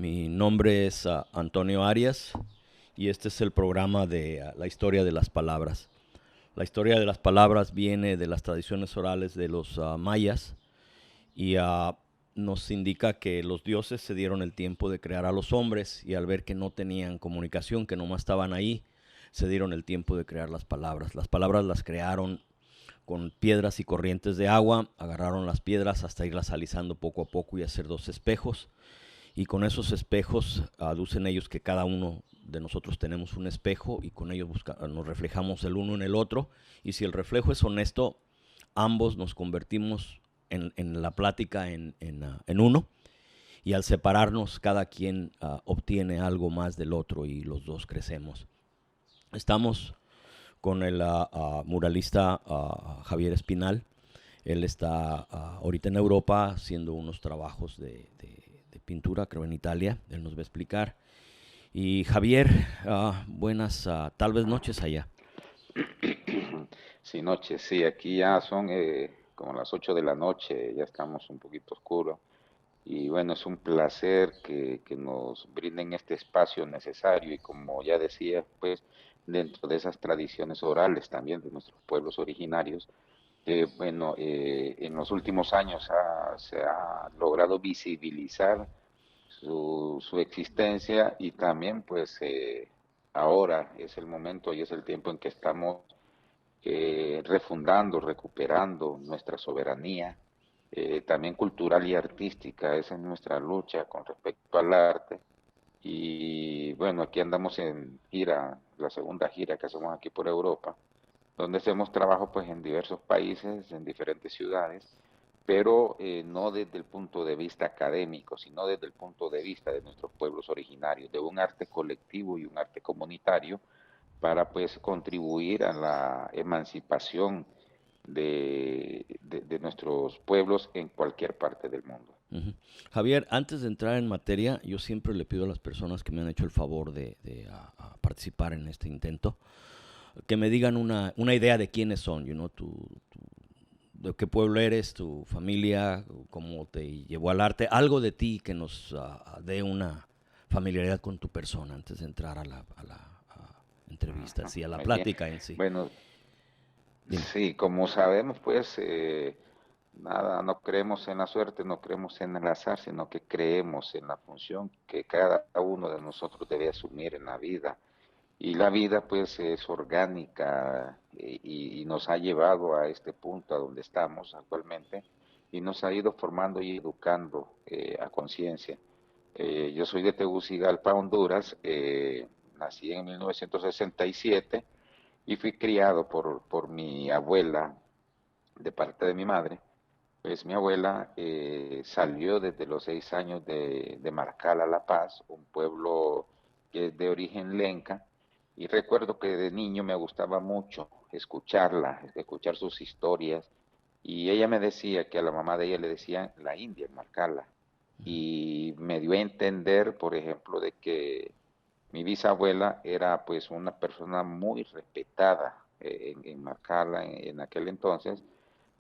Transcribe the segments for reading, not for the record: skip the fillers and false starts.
Mi nombre es Antonio Arias y este es el programa de la historia de las palabras. La historia de las palabras viene de las tradiciones orales de los mayas y nos indica que los dioses se dieron el tiempo de crear a los hombres y al ver que no tenían comunicación, que nomás estaban ahí, se dieron el tiempo de crear las palabras. Las palabras las crearon con piedras y corrientes de agua, agarraron las piedras hasta irlas alisando poco a poco y hacer dos espejos. Y con esos espejos aducen ellos que cada uno de nosotros tenemos un espejo y con ellos nos reflejamos el uno en el otro. Y si el reflejo es honesto, ambos nos convertimos en la plática en uno. Y al separarnos, cada quien obtiene algo más del otro y los dos crecemos. Estamos con el muralista Javier Espinal. Él está ahorita en Europa haciendo unos trabajos de pintura, creo en Italia. Él nos va a explicar. Y Javier, buenas, tal vez noches allá. Sí, noche, sí, aquí ya son como las 8 de la noche, ya estamos un poquito oscuros. Y bueno, es un placer que nos brinden este espacio necesario y como ya decía, pues dentro de esas tradiciones orales también de nuestros pueblos originarios, bueno, en los últimos años se ha logrado visibilizar su existencia y también pues ahora es el momento y es el tiempo en que estamos refundando, recuperando nuestra soberanía, también cultural y artística. Esa es nuestra lucha con respecto al arte. Y bueno, aquí andamos en gira, la segunda gira que hacemos aquí por Europa, donde hacemos trabajo pues en diversos países, en diferentes ciudades, pero no desde el punto de vista académico, sino desde el punto de vista de nuestros pueblos originarios, de un arte colectivo y un arte comunitario para pues contribuir a la emancipación de nuestros pueblos en cualquier parte del mundo. Ujú. Javier, antes de entrar en materia, yo siempre le pido a las personas que me han hecho el favor de participar en este intento, que me digan una idea de quiénes son, de qué pueblo eres, tu familia, cómo te llevó al arte, algo de ti que nos dé una familiaridad con tu persona antes de entrar a entrevista, Ajá, sí, a la muy bien. plática en sí. Bueno, Dime. sí, como sabemos, pues nada, no creemos en la suerte, no creemos en el azar, sino que creemos en la función que cada uno de nosotros debe asumir en la vida. Y la vida pues es orgánica y nos ha llevado a este punto a donde estamos actualmente y nos ha ido formando y educando a conciencia. Yo soy de Tegucigalpa, Honduras, nací en 1967 y fui criado por mi abuela de parte de mi madre. Pues mi abuela salió desde los 6 años de Marcala, La Paz, un pueblo que es de origen lenca, y recuerdo que de niño me gustaba mucho escucharla, escuchar sus historias, y ella me decía que a la mamá de ella le decían la India en Marcala, y me dio a entender, por ejemplo, de que mi bisabuela era pues una persona muy respetada en Marcala en aquel entonces.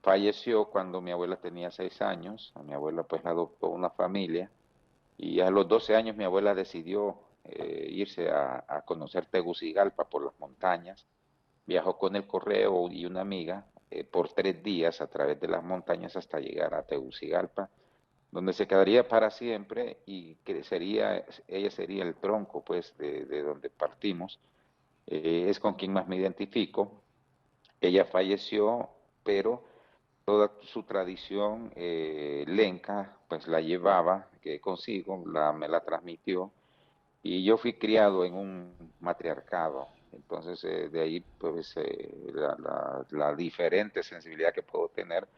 Falleció cuando mi abuela tenía 6 años. A mi abuela pues la adoptó una familia y a los 12 años mi abuela decidió irse a conocer Tegucigalpa por las montañas. Viajó con el correo y una amiga por 3 días a través de las montañas hasta llegar a Tegucigalpa, donde se quedaría para siempre y que ella sería el tronco pues de donde partimos. Es con quien más me identifico. Ella falleció, pero toda su tradición lenca, pues la llevaba que consigo, me la transmitió, y yo fui criado en un matriarcado. Entonces, de ahí, pues, la diferente sensibilidad que puedo tener,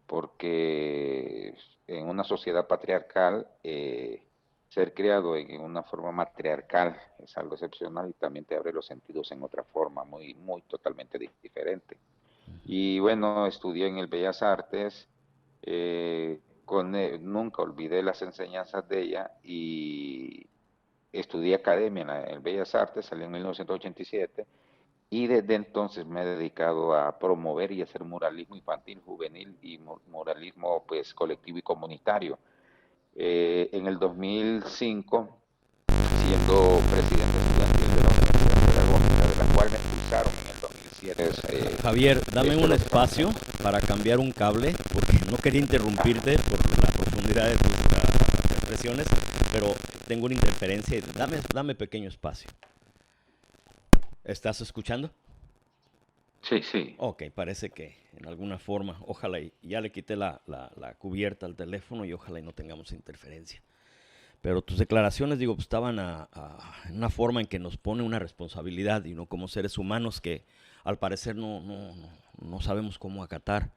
porque en una sociedad patriarcal, ser criado en una forma matriarcal es algo excepcional y también te abre los sentidos en otra forma, muy, muy totalmente diferente. Y bueno, estudié en el Bellas Artes, nunca olvidé las enseñanzas de ella y estudié academia en el Bellas Artes, salí en 1987 y desde entonces me he dedicado a promover y hacer muralismo infantil, juvenil y muralismo pues colectivo y comunitario. En el 2005, siendo presidente estudiantil de la Universidad Pedagógica, de la cual me expulsaron en el 2007. Javier, dame Esto un lo espacio para cambiar un cable, porque no quería interrumpirte por la profundidad de tus expresiones, pero tengo una interferencia y dame pequeño espacio. ¿Estás escuchando? Sí, sí. Ok, parece que en alguna forma, ojalá y ya le quité la cubierta al teléfono y ojalá y no tengamos interferencia. Pero tus declaraciones, digo, pues, estaban en una forma en que nos pone una responsabilidad y no como seres humanos que al parecer no sabemos cómo acatar,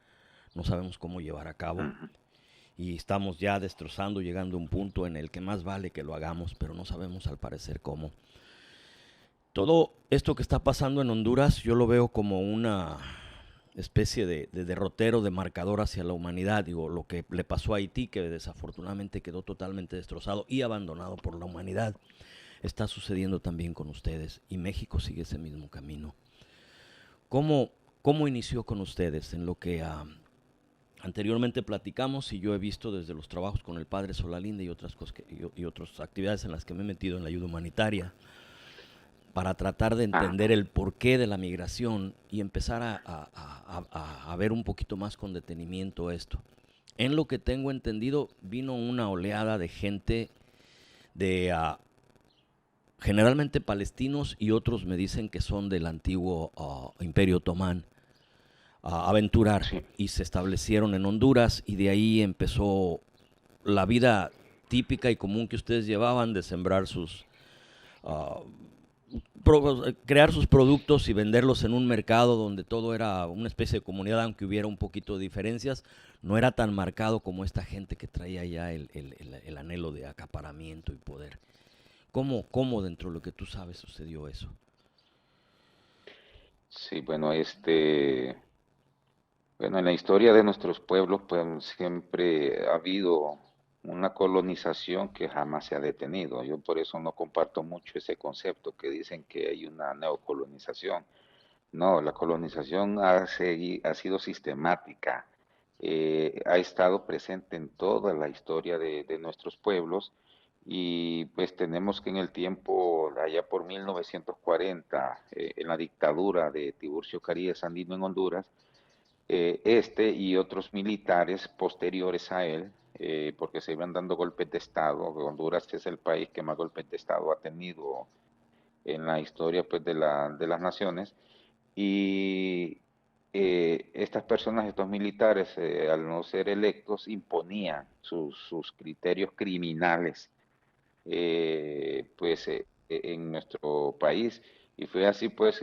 no sabemos cómo llevar a cabo. Ujú. Y estamos ya destrozando, llegando a un punto en el que más vale que lo hagamos, pero no sabemos al parecer cómo. Todo esto que está pasando en Honduras yo lo veo como una especie de derrotero, de marcador hacia la humanidad. Digo, lo que le pasó a Haití, que desafortunadamente quedó totalmente destrozado y abandonado por la humanidad, está sucediendo también con ustedes. Y México sigue ese mismo camino. ¿Cómo, cómo inició con ustedes en lo que anteriormente platicamos y yo he visto desde los trabajos con el padre Solalinde y otras cosas y otras actividades en las que me he metido en la ayuda humanitaria para tratar de Ah, entender el porqué de la migración y empezar a ver un poquito más con detenimiento esto? En lo que tengo entendido, vino una oleada de gente de generalmente palestinos y otros me dicen que son del antiguo Imperio Otomán a aventurar sí. y se establecieron en Honduras y de ahí empezó la vida típica y común que ustedes llevaban de sembrar uh, crear sus productos y venderlos en un mercado donde todo era una especie de comunidad, aunque hubiera un poquito de diferencias, no era tan marcado como esta gente que traía ya el anhelo de acaparamiento y poder. ¿Cómo dentro de lo que tú sabes sucedió eso? Sí, bueno, bueno, en la historia de nuestros pueblos, pues siempre ha habido una colonización que jamás se ha detenido. Yo por eso no comparto mucho ese concepto que dicen que hay una neocolonización. No, la colonización ha sido sistemática, ha estado presente en toda la historia de nuestros pueblos y pues tenemos que en el tiempo, allá por 1940, en la dictadura de Tiburcio Carías Sandino en Honduras, este y otros militares posteriores a él, porque se iban dando golpes de Estado. Honduras es el país que más golpes de Estado ha tenido en la historia pues, de las naciones. Y estas personas, estos militares, al no ser electos, imponían sus criterios criminales en nuestro país. Y fue así pues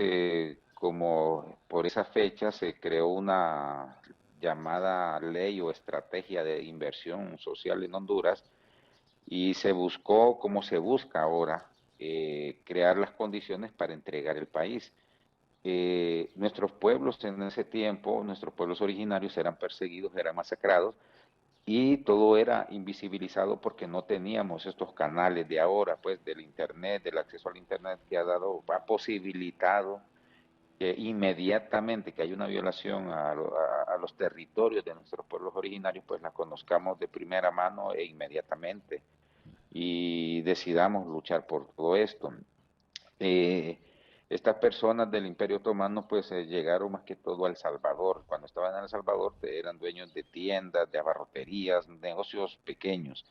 como por esa fecha se creó una llamada ley o estrategia de inversión social en Honduras y se buscó, como se busca ahora, crear las condiciones para entregar el país. Nuestros pueblos en ese tiempo, nuestros pueblos originarios eran perseguidos, eran masacrados y todo era invisibilizado porque no teníamos estos canales de ahora, pues del Internet, del acceso al Internet que ha posibilitado inmediatamente que hay una violación a los territorios de nuestros pueblos originarios, pues la conozcamos de primera mano e inmediatamente y decidamos luchar por todo esto. Eh, Estas personas del Imperio Otomano pues llegaron más que todo a El Salvador. Cuando estaban en El Salvador eran dueños de tiendas, de abarroterías, negocios pequeños.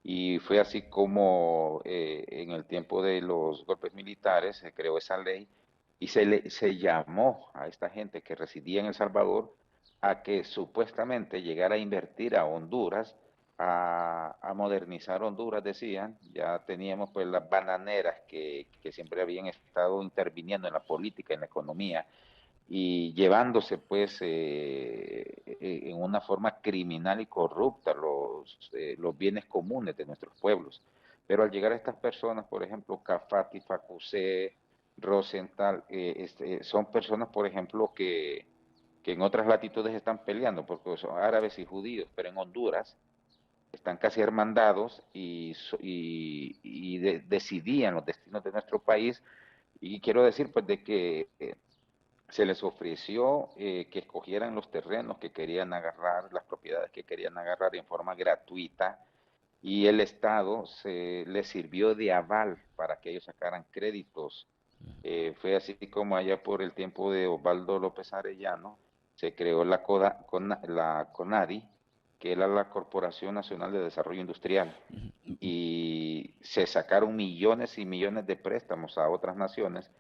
Y fue así como en el tiempo de los golpes militares se creó esa ley y se llamó a esta gente que residía en El Salvador a que supuestamente llegara a invertir a Honduras, a modernizar Honduras, decían. Ya teníamos pues las bananeras que siempre habían estado interviniendo en la política, en la economía, y llevándose pues en una forma criminal y corrupta los bienes comunes de nuestros pueblos. Pero al llegar a estas personas, por ejemplo, Cafati, Facusé, Rosenthal, son personas, por ejemplo, que en otras latitudes están peleando, porque son árabes y judíos, pero en Honduras están casi hermandados y decidían los destinos de nuestro país. Y quiero decir, pues, de que se les ofreció que escogieran los terrenos que querían agarrar, las propiedades que querían agarrar en forma gratuita, y el Estado les sirvió de aval para que ellos sacaran créditos. Fue así como allá por el tiempo de Osvaldo López Arellano se creó la CONADI, que era la Corporación Nacional de Desarrollo Industrial, y se sacaron millones y millones de préstamos a otras naciones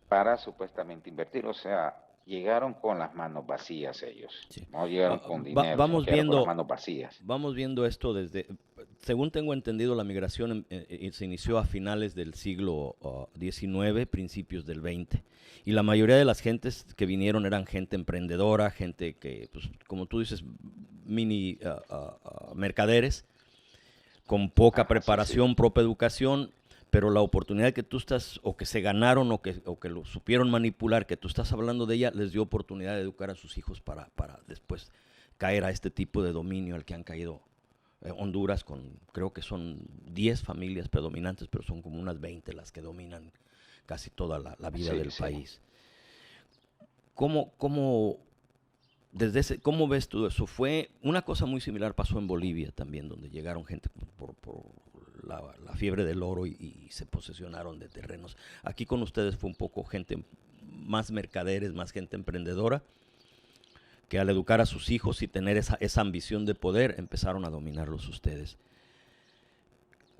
para supuestamente invertir. O sea, llegaron con las manos vacías ellos. Sí. No llegaron con dinero, sino que llegaron con las manos vacías. Vamos viendo esto desde, según tengo entendido, la migración se inició a finales del siglo XIX, principios del XX. Y la mayoría de las gentes que vinieron eran gente emprendedora, gente que, pues, como tú dices, mini mercaderes, con poca Ajá, sí, sí. preparación, propia educación, pero la oportunidad que tú estás, o que se ganaron, o que lo supieron manipular, que tú estás hablando de ella, les dio oportunidad de educar a sus hijos para después caer a este tipo de dominio al que han caído Honduras, con creo que son 10 familias predominantes, pero son como unas 20 las que dominan casi toda la vida Sí, del sí. país. ¿Cómo, ¿Cómo ves tú eso? Fue una cosa muy similar, pasó en Bolivia también, donde llegaron gente por la fiebre del oro y se posesionaron de terrenos. Aquí con ustedes fue un poco gente más mercaderes, más gente emprendedora, que al educar a sus hijos y tener esa ambición de poder, empezaron a dominarlos ustedes.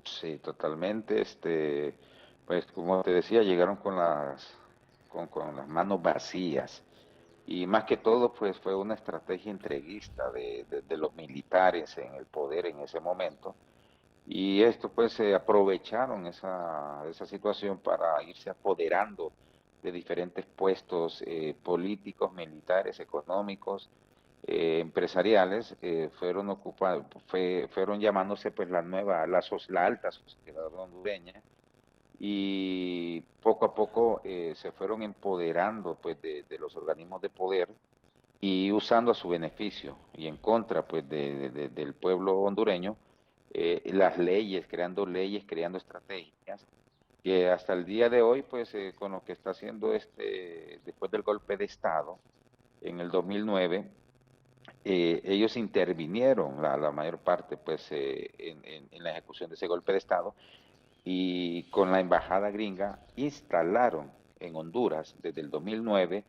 Sí, totalmente. Pues como te decía, llegaron con las manos vacías. Y más que todo, pues fue una estrategia entreguista de los militares en el poder en ese momento. Y esto pues se aprovecharon esa situación para irse apoderando de diferentes puestos políticos, militares, económicos, empresariales, fueron llamándose pues la alta sociedad hondureña, y poco a poco se fueron empoderando pues de los organismos de poder y usando a su beneficio y en contra pues del pueblo hondureño, las leyes, creando estrategias que hasta el día de hoy pues con lo que está haciendo después del golpe de Estado en el 2009, ellos intervinieron la mayor parte pues en la ejecución de ese golpe de Estado, y con la embajada gringa instalaron en Honduras desde el 2009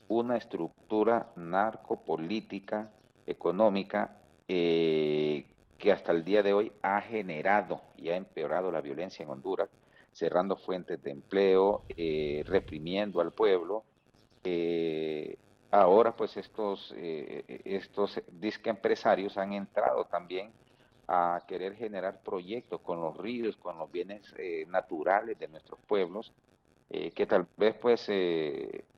una estructura narcopolítica, económica, que hasta el día de hoy ha generado y ha empeorado la violencia en Honduras, cerrando fuentes de empleo, reprimiendo al pueblo. Ahora pues estos disque empresarios han entrado también a querer generar proyectos con los ríos, con los bienes naturales de nuestros pueblos, que tal vez pues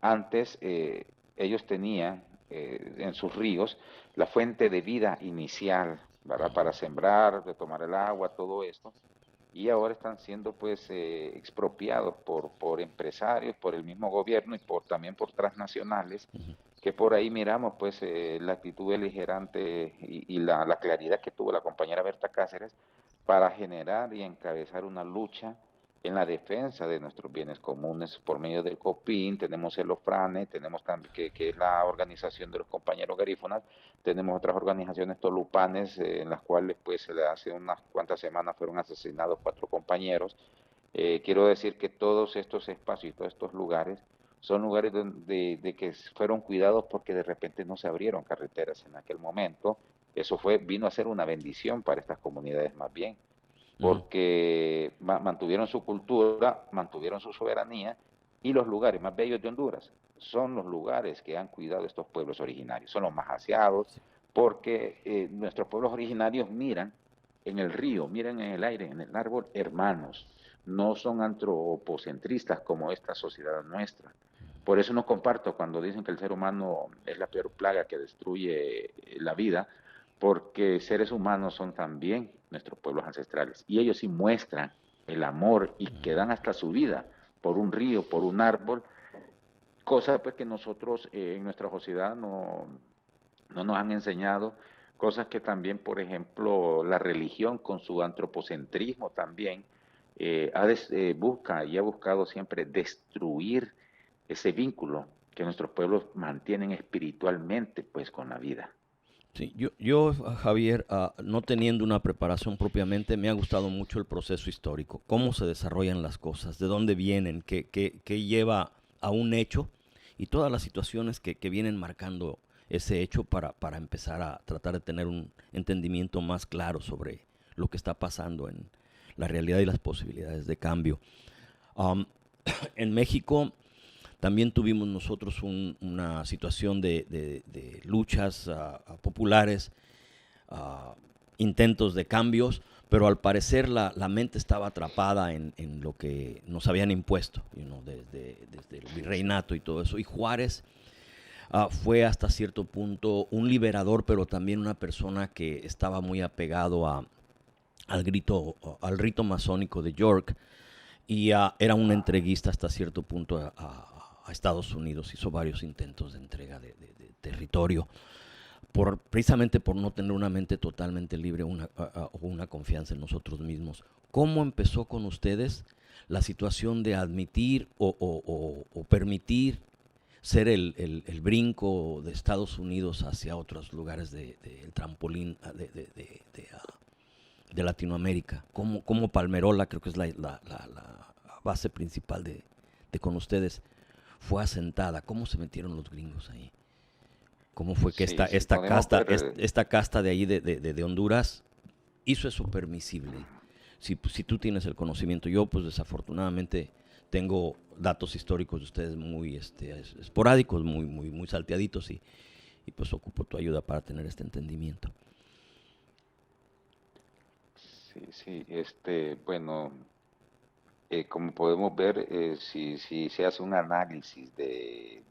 antes ellos tenían en sus ríos la fuente de vida inicial, ¿verdad? Para sembrar, de tomar el agua, todo esto, y ahora están siendo pues expropiados por empresarios, por el mismo gobierno y también por transnacionales, que por ahí miramos pues la actitud beligerante y la claridad que tuvo la compañera Berta Cáceres para generar y encabezar una lucha en la defensa de nuestros bienes comunes por medio del COPIN. Tenemos el OFRANE, tenemos también que es la organización de los compañeros garífonas, tenemos otras organizaciones tolupanes en las cuales pues hace unas cuantas semanas fueron asesinados 4 compañeros. Quiero decir que todos estos espacios y todos estos lugares son lugares de que fueron cuidados porque de repente no se abrieron carreteras en aquel momento. Eso vino a ser una bendición para estas comunidades más bien, Ujú. porque mantuvieron su cultura, mantuvieron su soberanía, y los lugares más bellos de Honduras son los lugares que han cuidado estos pueblos originarios, son los más aseados, Sí. porque nuestros pueblos originarios miran en el río, miran en el aire, en el árbol, hermanos, no son antropocentristas como esta sociedad nuestra. Por eso no comparto cuando dicen que el ser humano es la peor plaga que destruye la vida, porque seres humanos son también nuestros pueblos ancestrales, y ellos sí muestran el amor y que dan hasta su vida por un río, por un árbol, cosa pues que nosotros en nuestra sociedad no nos han enseñado, cosas que también, por ejemplo, la religión con su antropocentrismo también busca y ha buscado siempre destruir ese vínculo que nuestros pueblos mantienen espiritualmente pues con la vida. Sí, Javier, no teniendo una preparación propiamente, me ha gustado mucho el proceso histórico, cómo se desarrollan las cosas, de dónde vienen, qué lleva a un hecho y todas las situaciones que vienen marcando ese hecho para empezar a tratar de tener un entendimiento más claro sobre lo que está pasando en la realidad y las posibilidades de cambio. Um, en México también tuvimos nosotros una situación de luchas populares, uh, intentos de cambios, pero al parecer la mente estaba atrapada en lo que nos habían impuesto, desde el Sí, sí, virreinato y todo eso. Y Juárez fue hasta cierto punto un liberador, pero también una persona que estaba muy apegado al rito masónico de York, y era un entreguista hasta cierto punto a Estados Unidos. Hizo varios intentos de entrega de territorio, precisamente por no tener una mente totalmente libre o una confianza en nosotros mismos. ¿Cómo empezó con ustedes la situación de admitir o permitir ser el brinco de Estados Unidos hacia otros lugares el trampolín de Latinoamérica? ¿Cómo Palmerola, creo que es la base principal de con ustedes, fue asentada? ¿Cómo se metieron los gringos ahí? ¿Cómo fue que sí, sí, podemos ver, esta casta de ahí de Honduras hizo eso permisible? Si tú tienes el conocimiento, yo pues desafortunadamente tengo datos históricos de ustedes muy esporádicos, muy salteaditos, y pues ocupo tu ayuda para tener este entendimiento. sí, sí, bueno, como podemos ver, si se hace un análisis de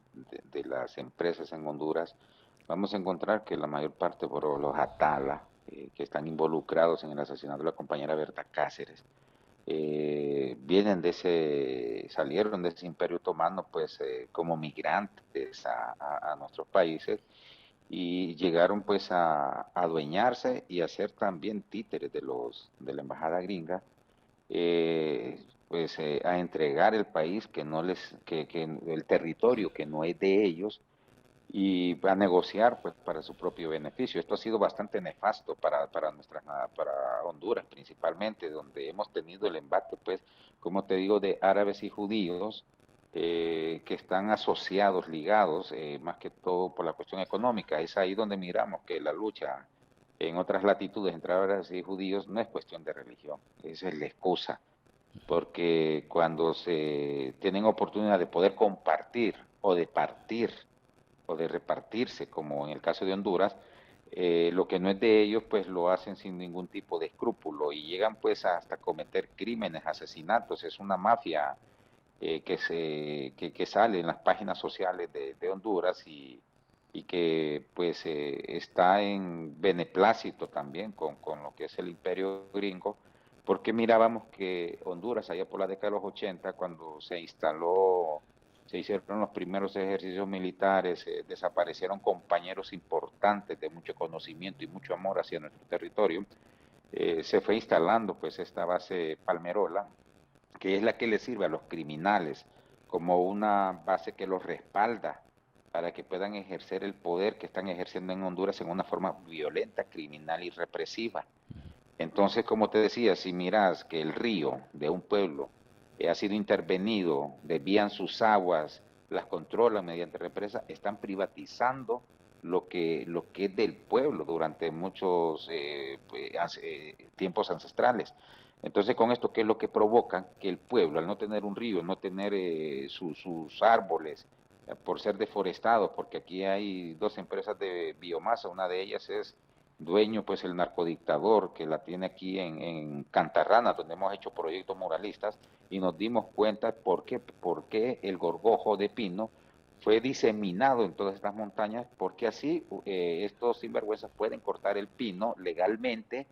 las empresas en Honduras, vamos a encontrar que la mayor parte por los Atala, que están involucrados en el asesinato de la compañera Berta Cáceres, salieron de ese imperio otomano pues como migrantes a nuestros países y llegaron pues a adueñarse y a ser también títeres de la embajada gringa, a entregar el país que no les, que el territorio que no es de ellos, y a negociar pues para su propio beneficio. Esto ha sido bastante nefasto para Honduras principalmente, donde hemos tenido el embate, pues, como te digo, de árabes y judíos, que están asociados, ligados, más que todo por la cuestión económica. Es ahí donde miramos que la lucha en otras latitudes entre árabes y judíos no es cuestión de religión, esa es la excusa, porque cuando se tienen oportunidad de poder compartir o de partir o de repartirse, como en el caso de Honduras, lo que no es de ellos, pues lo hacen sin ningún tipo de escrúpulo y llegan pues hasta cometer crímenes, asesinatos. Es una mafia que sale en las páginas sociales de Honduras, y que pues está en beneplácito también con lo que es el imperio gringo, porque mirábamos que Honduras, allá por la década de los 80, cuando se hicieron los primeros ejercicios militares, desaparecieron compañeros importantes de mucho conocimiento y mucho amor hacia nuestro territorio. Se fue instalando pues esta base Palmerola, que es la que le sirve a los criminales como una base que los respalda para que puedan ejercer el poder que están ejerciendo en Honduras en una forma violenta, criminal y represiva. Entonces, como te decía, si miras que el río de un pueblo ha sido intervenido, desvían sus aguas, las controlan mediante represas, están privatizando lo que es del pueblo durante muchos tiempos ancestrales. Entonces, con esto, ¿qué es lo que provoca? Que el pueblo, al no tener un río, no tener sus árboles, por ser deforestados, porque aquí hay dos empresas de biomasa, una de ellas es dueño pues el narcodictador que la tiene aquí en Cantarrana, donde hemos hecho proyectos muralistas, y nos dimos cuenta por qué el gorgojo de pino fue diseminado en todas estas montañas, porque así estos sinvergüenzas pueden cortar el pino legalmente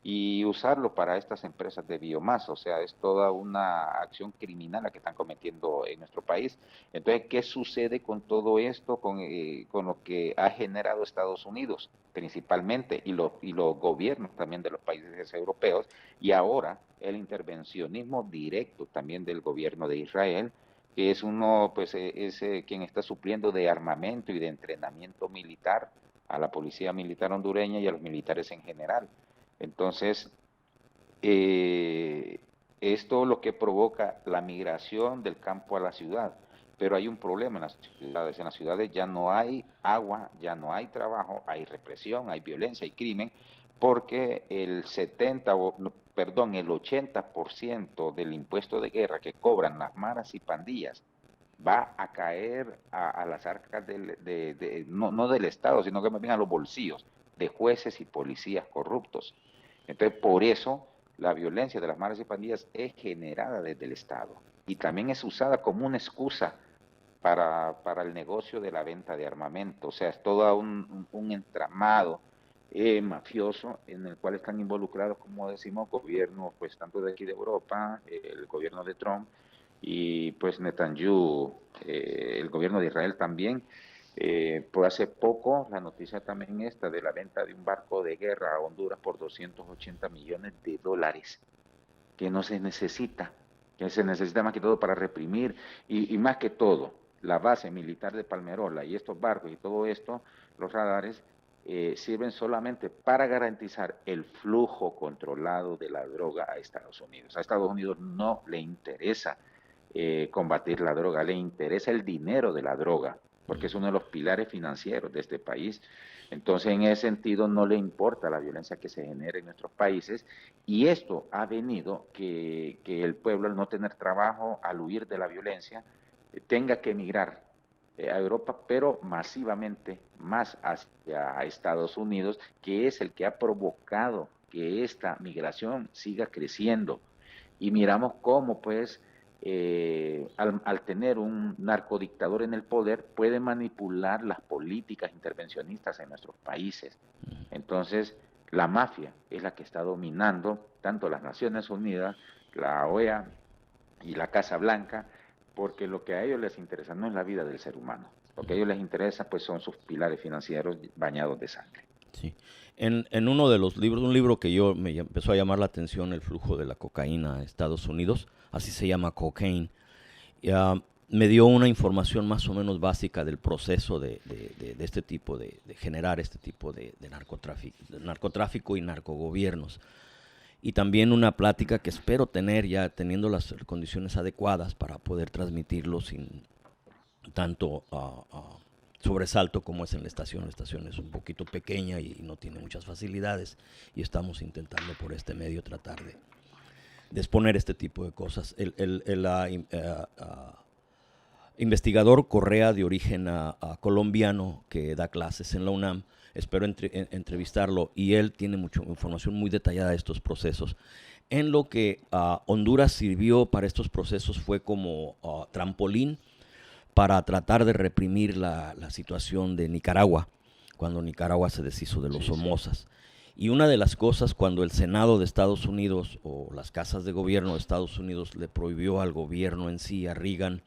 y usarlo para estas empresas de biomasa. O sea, es toda una acción criminal la que están cometiendo en nuestro país. Entonces, ¿qué sucede con todo esto, con lo que ha generado Estados Unidos principalmente y los gobiernos también de los países europeos, y ahora el intervencionismo directo también del gobierno de Israel, que es uno, pues es quien está supliendo de armamento y de entrenamiento militar a la policía militar hondureña y a los militares en general. Entonces, esto lo que provoca la migración del campo a la ciudad. Pero hay un problema en las ciudades. En las ciudades ya no hay agua, ya no hay trabajo, hay represión, hay violencia, hay crimen, porque el 80% del impuesto de guerra que cobran las maras y pandillas va a caer a las arcas no del Estado, sino que más bien a los bolsillos de jueces y policías corruptos. Entonces, por eso la violencia de las maras y pandillas es generada desde el Estado y también es usada como una excusa para el negocio de la venta de armamento. O sea, es todo un entramado mafioso en el cual están involucrados, como decimos, gobiernos, pues tanto de aquí de Europa, el gobierno de Trump y pues Netanyahu, el gobierno de Israel también. Pues hace poco la noticia también esta de la venta de un barco de guerra a Honduras por 280 millones de dólares, que no se necesita, que se necesita más que todo para reprimir y más que todo la base militar de Palmerola y estos barcos y todo esto, los radares, sirven solamente para garantizar el flujo controlado de la droga a Estados Unidos. A Estados Unidos no le interesa combatir la droga, le interesa el dinero de la droga, porque es uno de los pilares financieros de este país. Entonces, en ese sentido, no le importa la violencia que se genere en nuestros países y esto ha venido que el pueblo, al no tener trabajo, al huir de la violencia, tenga que emigrar a Europa, pero masivamente más hacia Estados Unidos, que es el que ha provocado que esta migración siga creciendo. Y miramos cómo, pues, al tener un narcodictador en el poder, puede manipular las políticas intervencionistas en nuestros países. Entonces, la mafia es la que está dominando tanto las Naciones Unidas, la OEA y la Casa Blanca, porque lo que a ellos les interesa no es la vida del ser humano. Lo que a ellos les interesa, pues, son sus pilares financieros bañados de sangre. Sí. En uno de los libros, un libro que yo me empezó a llamar la atención, El flujo de la cocaína a Estados Unidos, así se llama, Cocaine, me dio una información más o menos básica del proceso de este tipo, de generar este tipo de narcotráfico y narcogobiernos. Y también una plática que espero tener ya teniendo las condiciones adecuadas para poder transmitirlo sin tanto sobresalto como es en la estación. La estación es un poquito pequeña y no tiene muchas facilidades y estamos intentando por este medio tratar de exponer este tipo de cosas. El investigador Correa, de origen colombiano, que da clases en la UNAM, espero entrevistarlo, y él tiene mucha información muy detallada de estos procesos. En lo que Honduras sirvió para estos procesos fue como trampolín para tratar de reprimir la situación de Nicaragua, cuando Nicaragua se deshizo de los Somozas. Y una de las cosas, cuando el Senado de Estados Unidos o las casas de gobierno de Estados Unidos le prohibió al gobierno en sí, a Reagan,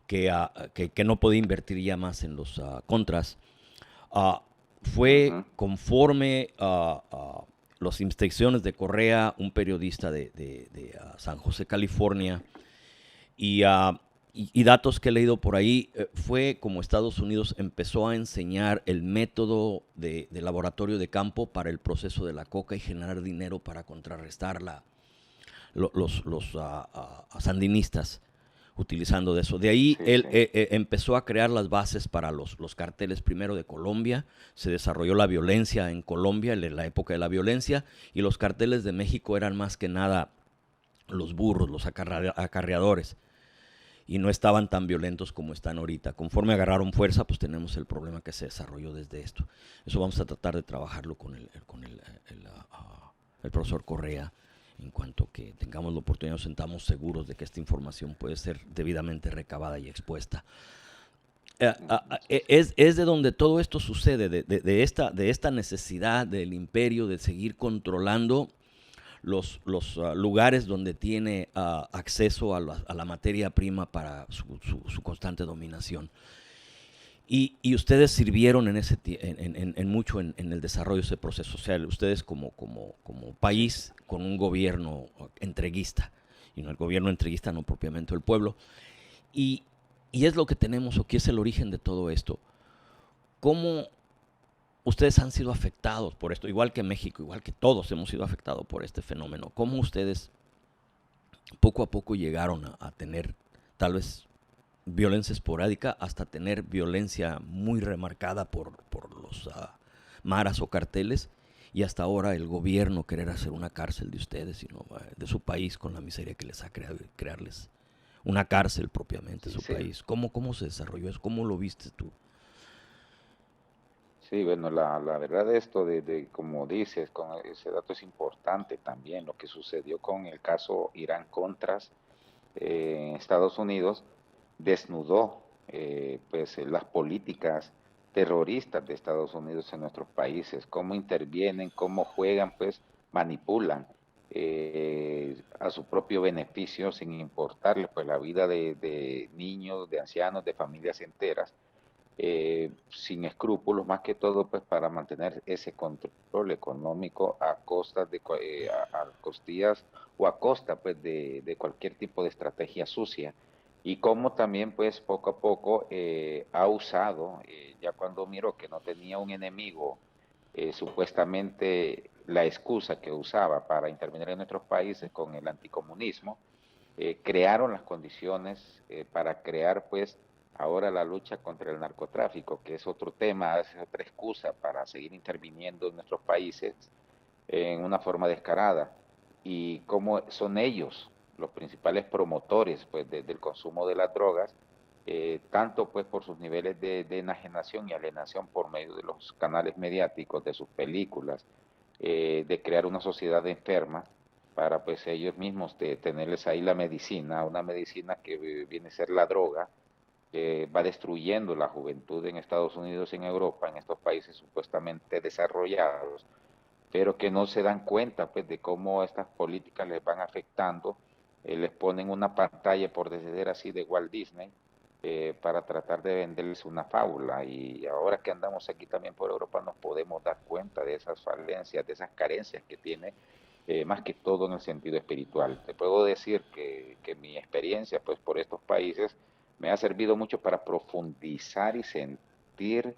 que no podía invertir ya más en los contras, fue conforme las instrucciones de Correa, un periodista de San José, California, y datos que he leído por ahí, fue como Estados Unidos empezó a enseñar el método de laboratorio de campo para el proceso de la coca y generar dinero para contrarrestar los sandinistas, utilizando de eso. De ahí él empezó a crear las bases para los carteles, primero de Colombia. Se desarrolló la violencia en Colombia, en la época de la violencia, y los carteles de México eran más que nada los burros, los acarreadores, y no estaban tan violentos como están ahorita. Conforme agarraron fuerza, pues tenemos el problema que se desarrolló desde esto. Eso vamos a tratar de trabajarlo con el profesor Correa. En cuanto que tengamos la oportunidad, nos sentamos seguros de que esta información puede ser debidamente recabada y expuesta. Es de donde todo esto sucede, de esta necesidad del imperio de seguir controlando los lugares donde tiene acceso a la materia prima para su constante dominación. Y ustedes sirvieron en mucho en el desarrollo de ese proceso. O sea, ustedes como país con un gobierno entreguista, y no el gobierno entreguista, no propiamente el pueblo. Y es lo que tenemos, o que es el origen de todo esto. ¿Cómo ustedes han sido afectados por esto, igual que México, igual que todos hemos sido afectados por este fenómeno. ¿Cómo ustedes poco a poco llegaron a tener tal vez violencia esporádica hasta tener violencia muy remarcada por los maras o carteles y hasta ahora el gobierno querer hacer una cárcel de ustedes, sino de su país con la miseria que les ha creado, crearles una cárcel propiamente Sí, su sí. país? ¿Cómo se desarrolló eso? ¿Cómo lo viste tú? Sí, bueno, la verdad de esto, como dices, con ese dato es importante también, lo que sucedió con el caso Irán-Contras en Estados Unidos, desnudó pues las políticas terroristas de Estados Unidos en nuestros países, cómo intervienen, cómo juegan, pues manipulan a su propio beneficio sin importarles pues la vida de niños, de ancianos, de familias enteras, sin escrúpulos, más que todo pues para mantener ese control económico a costas a costillas o a costa pues de cualquier tipo de estrategia sucia. Y como también pues poco a poco ha usado, ya cuando miró que no tenía un enemigo, supuestamente la excusa que usaba para intervenir en nuestros países con el anticomunismo, crearon las condiciones para crear pues ahora la lucha contra el narcotráfico, que es otro tema, es otra excusa para seguir interviniendo en nuestros países en una forma descarada. Y cómo son ellos los principales promotores pues, del consumo de las drogas, tanto pues por sus niveles de enajenación y alienación por medio de los canales mediáticos, de sus películas, de crear una sociedad enferma para pues ellos mismos tenerles ahí la medicina, una medicina que viene a ser la droga, que va destruyendo la juventud en Estados Unidos y en Europa, en estos países supuestamente desarrollados, pero que no se dan cuenta pues de cómo estas políticas les van afectando, les ponen una pantalla, por decir así, de Walt Disney, para tratar de venderles una fábula. Y ahora que andamos aquí también por Europa nos podemos dar cuenta de esas falencias, de esas carencias que tiene, más que todo en el sentido espiritual. Te puedo decir que mi experiencia pues por estos países me ha servido mucho para profundizar y sentir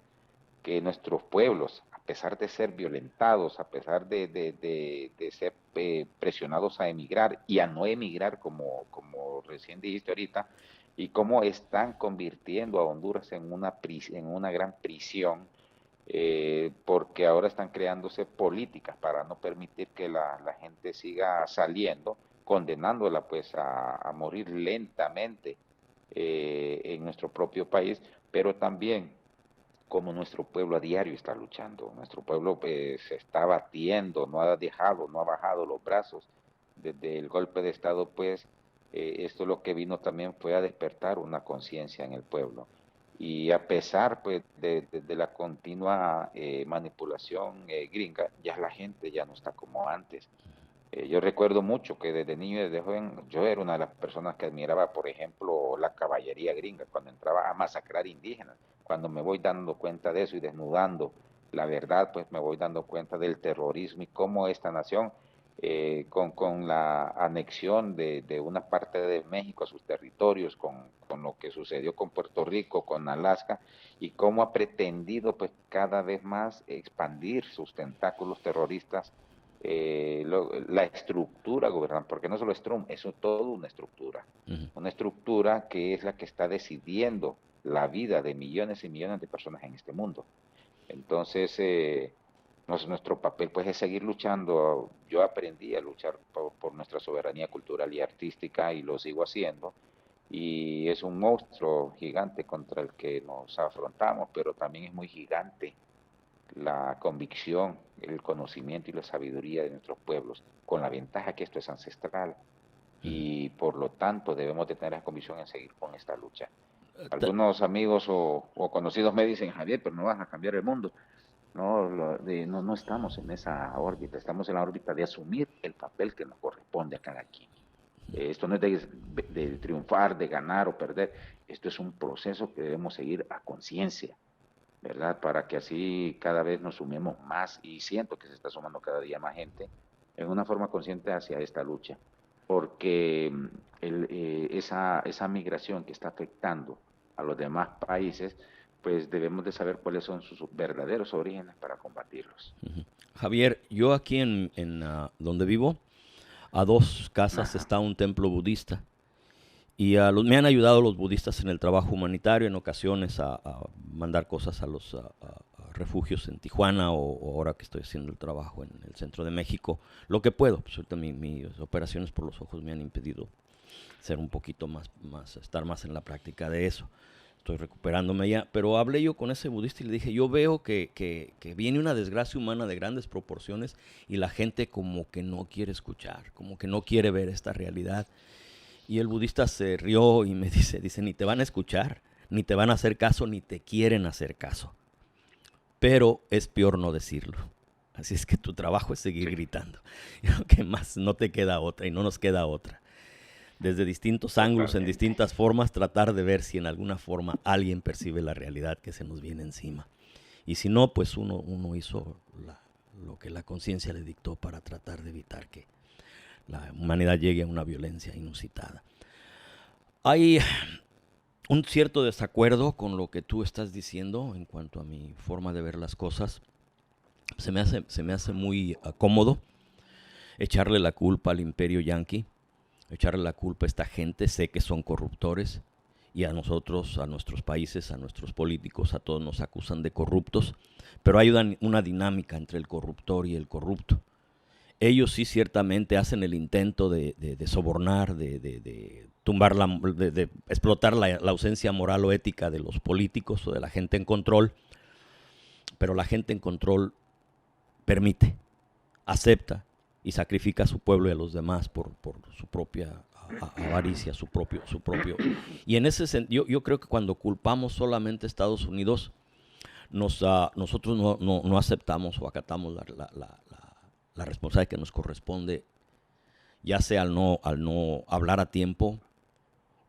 que nuestros pueblos, a pesar de ser violentados, a pesar de ser presionados a emigrar y a no emigrar, como recién dijiste ahorita, y cómo están convirtiendo a Honduras en una gran prisión, porque ahora están creándose políticas para no permitir que la gente siga saliendo, condenándola pues a morir lentamente en nuestro propio país, pero también como nuestro pueblo a diario está luchando, nuestro pueblo se está batiendo, no ha dejado, no ha bajado los brazos desde el golpe de Estado, pues esto lo que vino también fue a despertar una conciencia en el pueblo. Y a pesar pues de la continua manipulación gringa, ya la gente ya no está como antes. Yo recuerdo mucho que desde niño y desde joven yo era una de las personas que admiraba, por ejemplo, la caballería gringa cuando entraba a masacrar indígenas. Cuando me voy dando cuenta de eso y desnudando la verdad, pues me voy dando cuenta del terrorismo y cómo esta nación, con la anexión de una parte de México a sus territorios, con lo que sucedió con Puerto Rico, con Alaska, y cómo ha pretendido pues cada vez más expandir sus tentáculos terroristas, la estructura gubernamental, porque no solo es Trump, es todo Uh -huh. una estructura que es la que está decidiendo la vida de millones y millones de personas en este mundo. Entonces, nuestro papel pues es seguir luchando. Yo aprendí a luchar por nuestra soberanía cultural y artística y lo sigo haciendo. Y es un monstruo gigante contra el que nos afrontamos, pero también es muy gigante la convicción, el conocimiento y la sabiduría de nuestros pueblos, con la ventaja que esto es ancestral Uh -huh. y por lo tanto debemos de tener la convicción en seguir con esta lucha. Algunos amigos o conocidos me dicen, Javier, pero no vas a cambiar el mundo. No, no estamos en esa órbita, estamos en la órbita de asumir el papel que nos corresponde a cada quien. Esto no es de triunfar, de ganar o perder, esto es un proceso que debemos seguir a conciencia, ¿verdad? Para que así cada vez nos sumemos más y siento que se está sumando cada día más gente en una forma consciente hacia esta lucha, porque esa migración que está afectando a los demás países, pues debemos de saber cuáles son sus verdaderos orígenes para combatirlos. Ujú. Javier, yo aquí donde vivo, a 2 casas Ajá. está un templo budista. Y me han ayudado los budistas en el trabajo humanitario, en ocasiones a mandar cosas a los a refugios en Tijuana o ahora que estoy haciendo el trabajo en el centro de México, lo que puedo. Pues ahorita mis operaciones por los ojos me han impedido ser un poquito estar más en la práctica de eso. Estoy recuperándome ya, pero hablé yo con ese budista y le dije, yo veo que viene una desgracia humana de grandes proporciones y la gente como que no quiere escuchar, como que no quiere ver esta realidad. Y el budista se rió y me dice, ni te van a escuchar, ni te van a hacer caso, ni te quieren hacer caso. Pero es peor no decirlo. Así es que tu trabajo es seguir Sí, gritando. Y lo que más no te queda otra y no nos queda otra. Desde distintos ángulos, en totalmente. distintas formas, tratar de ver si en alguna forma alguien percibe la realidad que se nos viene encima. Y si no, pues uno hizo lo que la conciencia le dictó para tratar de evitar que la humanidad llegue a una violencia inusitada. Hay un cierto desacuerdo con lo que tú estás diciendo en cuanto a mi forma de ver las cosas. Se me hace muy cómodo echarle la culpa al imperio yanqui, echarle la culpa a esta gente. Sé que son corruptores y a nosotros, a nuestros países, a nuestros políticos, a todos nos acusan de corruptos, pero hay una dinámica entre el corruptor y el corrupto. Ellos sí ciertamente hacen el intento de sobornar, de tumbar, de explotar la ausencia moral o ética de los políticos o de la gente en control, pero la gente en control permite, acepta y sacrifica a su pueblo y a los demás por su propia avaricia, su propio. Y en ese sentido, yo creo que cuando culpamos solamente a Estados Unidos, nosotros no aceptamos o acatamos la responsabilidad que nos corresponde, ya sea al no hablar a tiempo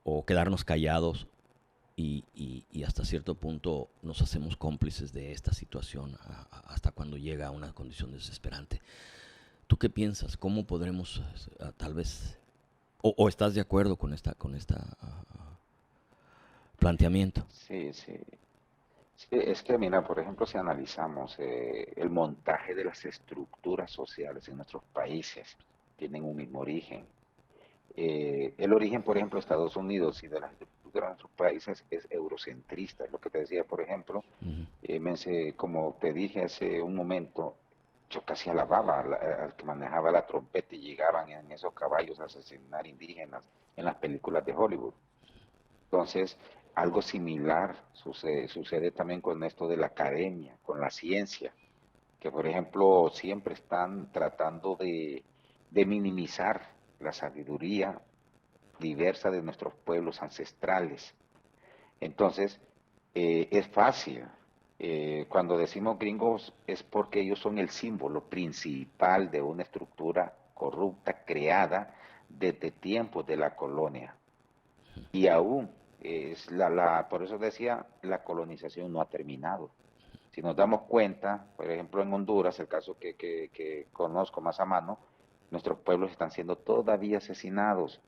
o quedarnos callados y hasta cierto punto nos hacemos cómplices de esta situación hasta cuando llega a una condición desesperante. ¿Tú qué piensas? ¿Cómo podremos tal vez o estás de acuerdo con esta planteamiento? Sí, sí. Sí, es que, mira, por ejemplo, si analizamos el montaje de las estructuras sociales en nuestros países, tienen un mismo origen. El origen, por ejemplo, de Estados Unidos y de las estructuras de nuestros países es eurocentrista. Es lo que te decía, por ejemplo, Ujú. como te dije hace un momento, yo casi alababa al que manejaba la trompeta y llegaban en esos caballos a asesinar indígenas en las películas de Hollywood. Entonces, algo similar sucede también con esto de la academia, con la ciencia, que por ejemplo siempre están tratando de minimizar la sabiduría diversa de nuestros pueblos ancestrales. Entonces, es fácil. Cuando decimos gringos es porque ellos son el símbolo principal de una estructura corrupta creada desde tiempos de la colonia. Y aún, por eso decía, la colonización no ha terminado. Si nos damos cuenta, por ejemplo, en Honduras, el caso que conozco más a mano, nuestros pueblos están siendo todavía asesinados,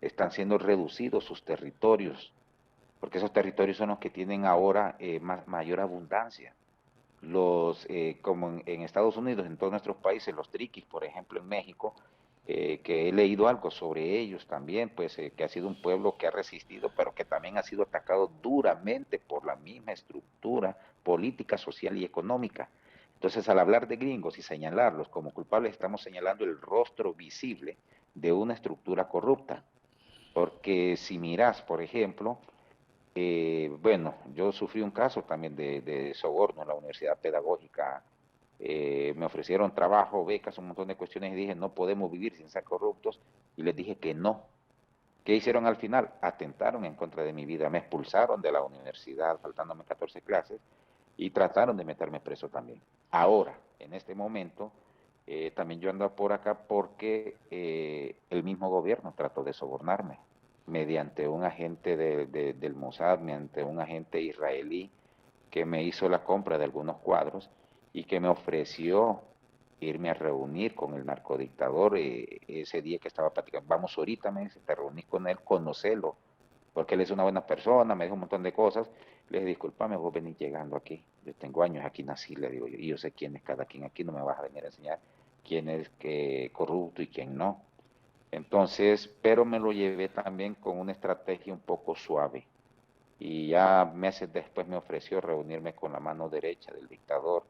están siendo reducidos sus territorios, porque esos territorios son los que tienen ahora mayor abundancia. Como en Estados Unidos, en todos nuestros países, los triquis, por ejemplo, en México, que he leído algo sobre ellos también, pues que ha sido un pueblo que ha resistido, pero que también ha sido atacado duramente por la misma estructura política, social y económica. Entonces, al hablar de gringos y señalarlos como culpables, estamos señalando el rostro visible de una estructura corrupta. Porque si miras, por ejemplo, bueno, yo sufrí un caso también de soborno en la universidad pedagógica. Me ofrecieron trabajo, becas, un montón de cuestiones y dije, no podemos vivir sin ser corruptos. Y les dije que no. ¿Qué hicieron al final? Atentaron en contra de mi vida. Me expulsaron de la universidad, faltándome 14 clases, y trataron de meterme preso también. Ahora, en este momento, también yo ando por acá porque el mismo gobierno trató de sobornarme mediante un agente del Mossad, mediante un agente israelí que me hizo la compra de algunos cuadros y que me ofreció irme a reunir con el narcodictador ese día que estaba platicando. Vamos ahorita, me dice, te reunís con él, conocelo. porque él es una buena persona, me dijo un montón de cosas. Le dije, discúlpame, vos venís llegando aquí, yo tengo años aquí, nací, le digo yo, y yo sé quién es cada quien aquí, no me vas a venir a enseñar quién es corrupto y quién no. Entonces, pero me lo llevé también con una estrategia un poco suave. Y ya meses después me ofreció reunirme con la mano derecha del dictador.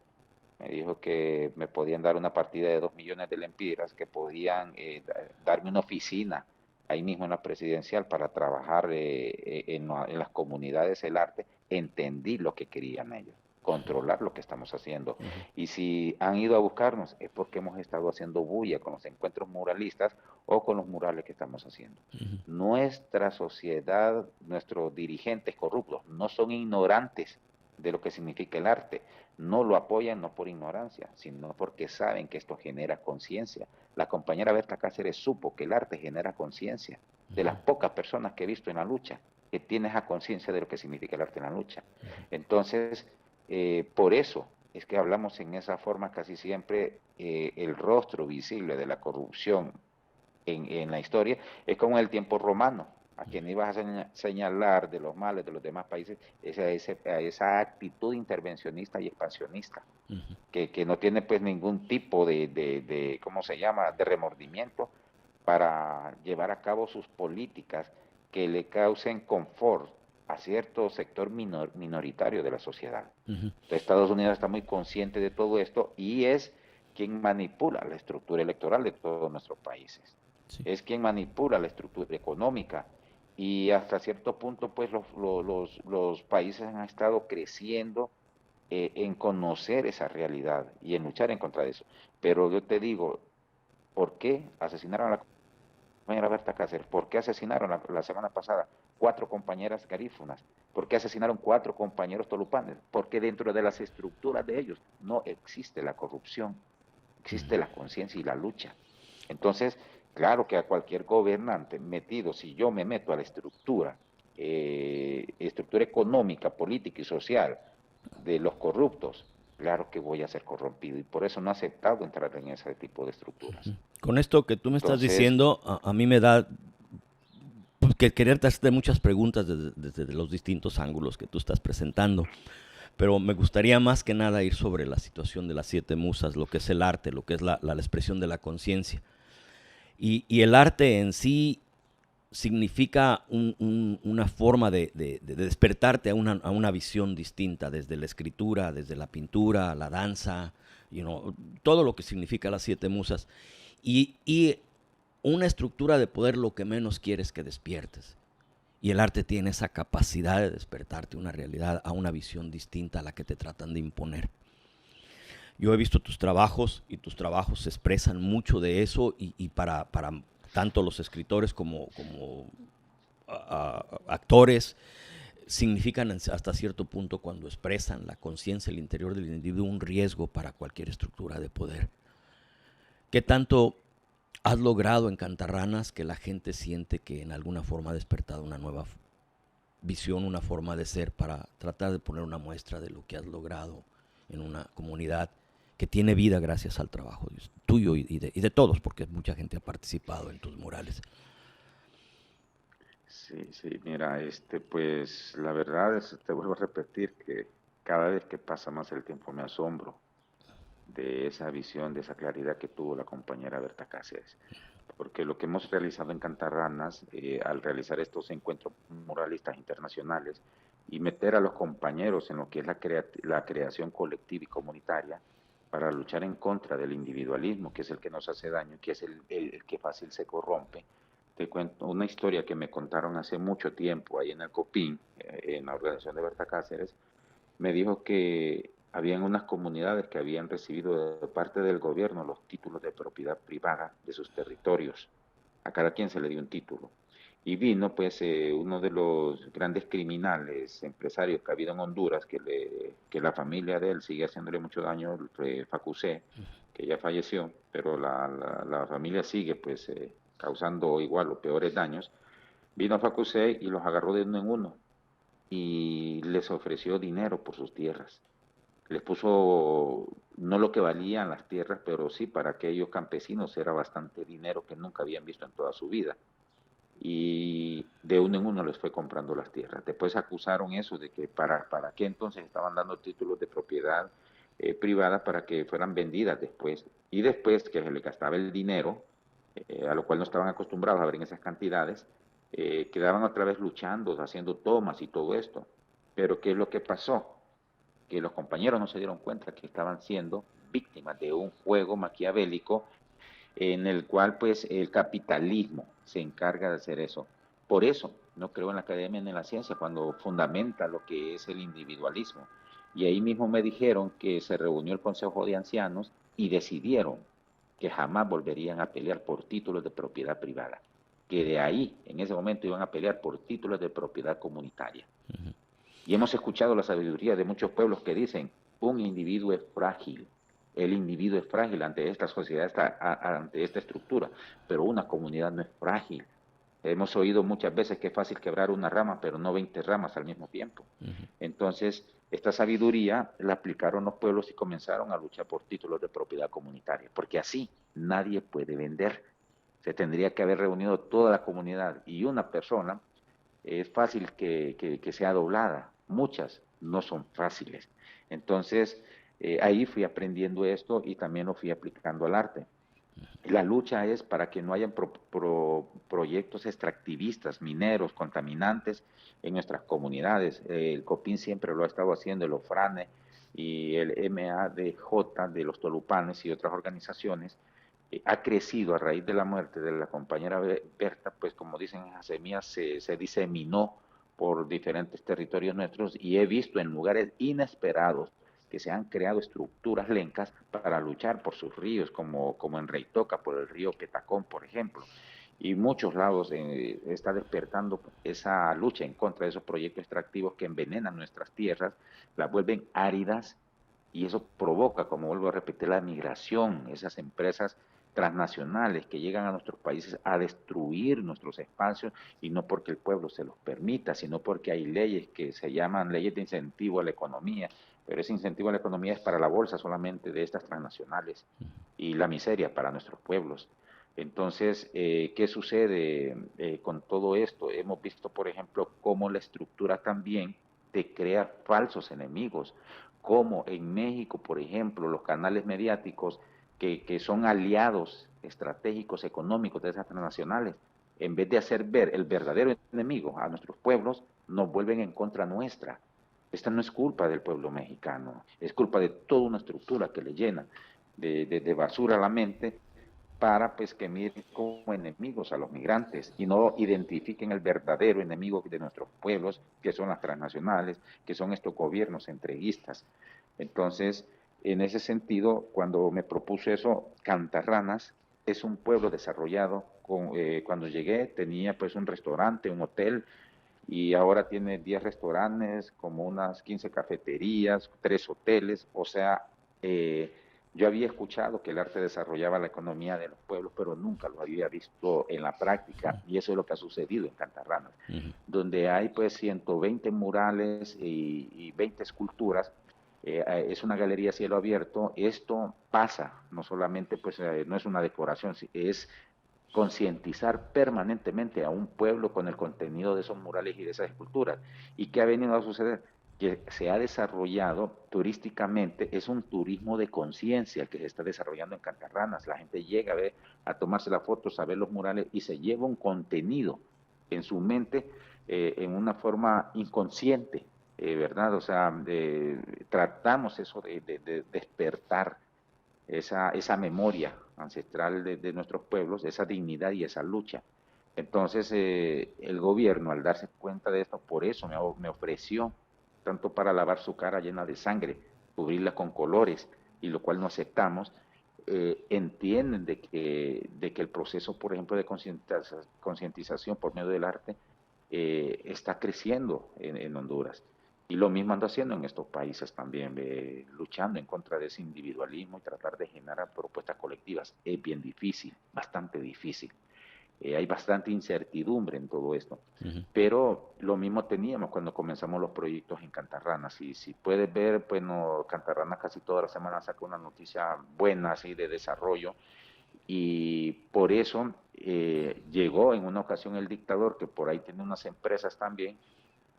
Me dijo que me podían dar una partida de 2 millones de lempiras, que podían darme una oficina ahí mismo en la presidencial para trabajar en las comunidades del arte. Entendí lo que querían ellos, controlar lo que estamos haciendo. Ujú. Y si han ido a buscarnos es porque hemos estado haciendo bulla con los encuentros muralistas o con los murales que estamos haciendo. Ujú. Nuestra sociedad, nuestros dirigentes corruptos no son ignorantes de lo que significa el arte. No lo apoyan no por ignorancia, sino porque saben que esto genera conciencia. La compañera Berta Cáceres supo que el arte genera conciencia. De las pocas personas que he visto en la lucha, que tiene esa conciencia de lo que significa el arte en la lucha. Entonces, por eso es que hablamos en esa forma casi siempre, el rostro visible de la corrupción en la historia es como en el tiempo romano. A quien ibas a señalar de los males de los demás países es a esa actitud intervencionista y expansionista, Ujú. que no tiene pues ningún tipo de, ¿cómo se llama?, de remordimiento para llevar a cabo sus políticas que le causen confort a cierto sector minoritario de la sociedad. Ujú. Entonces, Estados Unidos está muy consciente de todo esto y es quien manipula la estructura electoral de todos nuestros países. Sí. Es quien manipula la estructura económica y hasta cierto punto pues los países han estado creciendo en conocer esa realidad y en luchar en contra de eso. Pero yo te digo, ¿por qué asesinaron a la compañera Berta Cáceres? ¿Por qué asesinaron la semana pasada 4 compañeras garífunas? ¿Por qué asesinaron 4 compañeros tolupanes? Porque dentro de las estructuras de ellos no existe la corrupción, existe la conciencia y la lucha. Entonces, claro que a cualquier gobernante metido, si yo me meto a la estructura económica, política y social de los corruptos, claro que voy a ser corrompido y por eso no he aceptado entrar en ese tipo de estructuras. Con esto que tú me estás Entonces, diciendo, a mí me da pues, que quererte hacer muchas preguntas desde los distintos ángulos que tú estás presentando. Pero me gustaría más que nada ir sobre la situación de las 7 musas, lo que es el arte, lo que es la expresión de la conciencia. Y el arte en sí significa una forma de despertarte a una visión distinta, desde la escritura, desde la pintura, la danza, todo lo que significa las 7 musas. Y una estructura de poder lo que menos quieres que despiertes. Y el arte tiene esa capacidad de despertarte una realidad, a una visión distinta a la que te tratan de imponer. Yo he visto tus trabajos y tus trabajos expresan mucho de eso y para tanto los escritores como actores significan hasta cierto punto, cuando expresan la conciencia, el interior del individuo, un riesgo para cualquier estructura de poder. ¿Qué tanto has logrado en Cantarranas que la gente siente que en alguna forma ha despertado una nueva visión, una forma de ser, para tratar de poner una muestra de lo que has logrado en una comunidad que tiene vida gracias al trabajo tuyo y de todos, porque mucha gente ha participado en tus murales? sí, sí, mira, pues la verdad es, te vuelvo a repetir que cada vez que pasa más el tiempo me asombro de esa visión, de esa claridad que tuvo la compañera Berta Cáceres. Porque lo que hemos realizado en Cantarranas, al realizar estos encuentros muralistas internacionales y meter a los compañeros en lo que es la creación colectiva y comunitaria para luchar en contra del individualismo, que es el que nos hace daño, que es el que fácil se corrompe. Te cuento una historia que me contaron hace mucho tiempo ahí en el COPIN, en la organización de Berta Cáceres. Me dijo que habían unas comunidades que habían recibido de parte del gobierno los títulos de propiedad privada de sus territorios. A cada quien se le dio un título. Y vino pues uno de los grandes criminales, empresarios que ha habido en Honduras, que la familia de él sigue haciéndole mucho daño, Facusé, que ya falleció, pero la familia sigue pues causando igual o peores daños. Vino Facusé y los agarró de uno en uno y les ofreció dinero por sus tierras. Les puso no lo que valían las tierras, pero sí para aquellos campesinos era bastante dinero que nunca habían visto en toda su vida. y de uno en uno les fue comprando las tierras. Después acusaron eso de que para qué entonces estaban dando títulos de propiedad privada para que fueran vendidas después. Y después que se le gastaba el dinero, a lo cual no estaban acostumbrados a ver en esas cantidades, quedaban otra vez luchando, haciendo tomas y todo esto. Pero ¿qué es lo que pasó? Que los compañeros no se dieron cuenta que estaban siendo víctimas de un juego maquiavélico en el cual pues el capitalismo se encarga de hacer eso. Por eso no creo en la academia ni en la ciencia cuando fundamenta lo que es el individualismo. Y ahí mismo me dijeron que se reunió el Consejo de Ancianos y decidieron que jamás volverían a pelear por títulos de propiedad privada, que de ahí, en ese momento, iban a pelear por títulos de propiedad comunitaria. Y hemos escuchado la sabiduría de muchos pueblos que dicen, un individuo es frágil, el individuo es frágil ante esta sociedad, ante esta estructura, pero una comunidad no es frágil. Hemos oído muchas veces que es fácil quebrar una rama, pero no 20 ramas al mismo tiempo. Entonces, esta sabiduría la aplicaron los pueblos y comenzaron a luchar por títulos de propiedad comunitaria, porque así nadie puede vender. Se tendría que haber reunido toda la comunidad y una persona es fácil que sea doblada, muchas no son fáciles. Entonces, ahí fui aprendiendo esto y también lo fui aplicando al arte. La lucha es para que no hayan proyectos extractivistas, mineros, contaminantes en nuestras comunidades. El COPIN siempre lo ha estado haciendo, el OFRANE y el MADJ de los Tolupanes y otras organizaciones, ha crecido a raíz de la muerte de la compañera Berta, pues como dicen, esa semilla se diseminó por diferentes territorios nuestros y he visto en lugares inesperados que se han creado estructuras lencas para luchar por sus ríos, como en Reitoca, por el río Petacón, por ejemplo. Y muchos lados está despertando esa lucha en contra de esos proyectos extractivos que envenenan nuestras tierras, las vuelven áridas y eso provoca, como vuelvo a repetir, la migración, esas empresas transnacionales que llegan a nuestros países a destruir nuestros espacios y no porque el pueblo se los permita, sino porque hay leyes que se llaman leyes de incentivo a la economía, pero ese incentivo a la economía es para la bolsa solamente de estas transnacionales y la miseria para nuestros pueblos. Entonces, ¿qué sucede con todo esto? Hemos visto, por ejemplo, cómo la estructura también te crea falsos enemigos, como en México, por ejemplo, los canales mediáticos que son aliados estratégicos económicos de esas transnacionales, en vez de hacer ver el verdadero enemigo a nuestros pueblos, nos vuelven en contra nuestra. Esta no es culpa del pueblo mexicano, es culpa de toda una estructura que le llena de basura a la mente para pues que miren como enemigos a los migrantes y no identifiquen el verdadero enemigo de nuestros pueblos, que son las transnacionales, que son estos gobiernos entreguistas. Entonces, en ese sentido, cuando me propuse eso, Cantarranas es un pueblo desarrollado. Cuando llegué tenía pues un restaurante, un hotel, y ahora tiene 10 restaurantes, como unas 15 cafeterías, 3 hoteles, o sea, eh, yo había escuchado que el arte desarrollaba la economía de los pueblos, pero nunca lo había visto en la práctica, y eso es lo que ha sucedido en Cantarranas, donde hay pues 120 murales y 20 esculturas. Es una galería a cielo abierto. Esto pasa, no solamente pues no es una decoración, es concientizar permanentemente a un pueblo con el contenido de esos murales y de esas esculturas. ¿Y qué ha venido a suceder? Que se ha desarrollado turísticamente, es un turismo de conciencia que se está desarrollando en Cantarranas. La gente llega a ver, a tomarse las fotos, a ver los murales y se lleva un contenido en su mente en una forma inconsciente, ¿verdad? O sea, tratamos eso de despertar esa memoria ancestral de nuestros pueblos, esa dignidad y esa lucha. Entonces, el gobierno, al darse cuenta de esto, por eso me ofreció, tanto para lavar su cara llena de sangre, cubrirla con colores, y lo cual no aceptamos, entienden de que el proceso, por ejemplo, de concientización por medio del arte está creciendo en Honduras. Y lo mismo ando haciendo en estos países también, luchando en contra de ese individualismo y tratar de generar propuestas colectivas. Es bien difícil, bastante difícil. Hay bastante incertidumbre en todo esto. Pero lo mismo teníamos cuando comenzamos los proyectos en Cantarranas. Y si puedes ver, bueno, Cantarranas casi toda la semana saca una noticia buena así de desarrollo y por eso llegó en una ocasión el dictador, que por ahí tiene unas empresas también,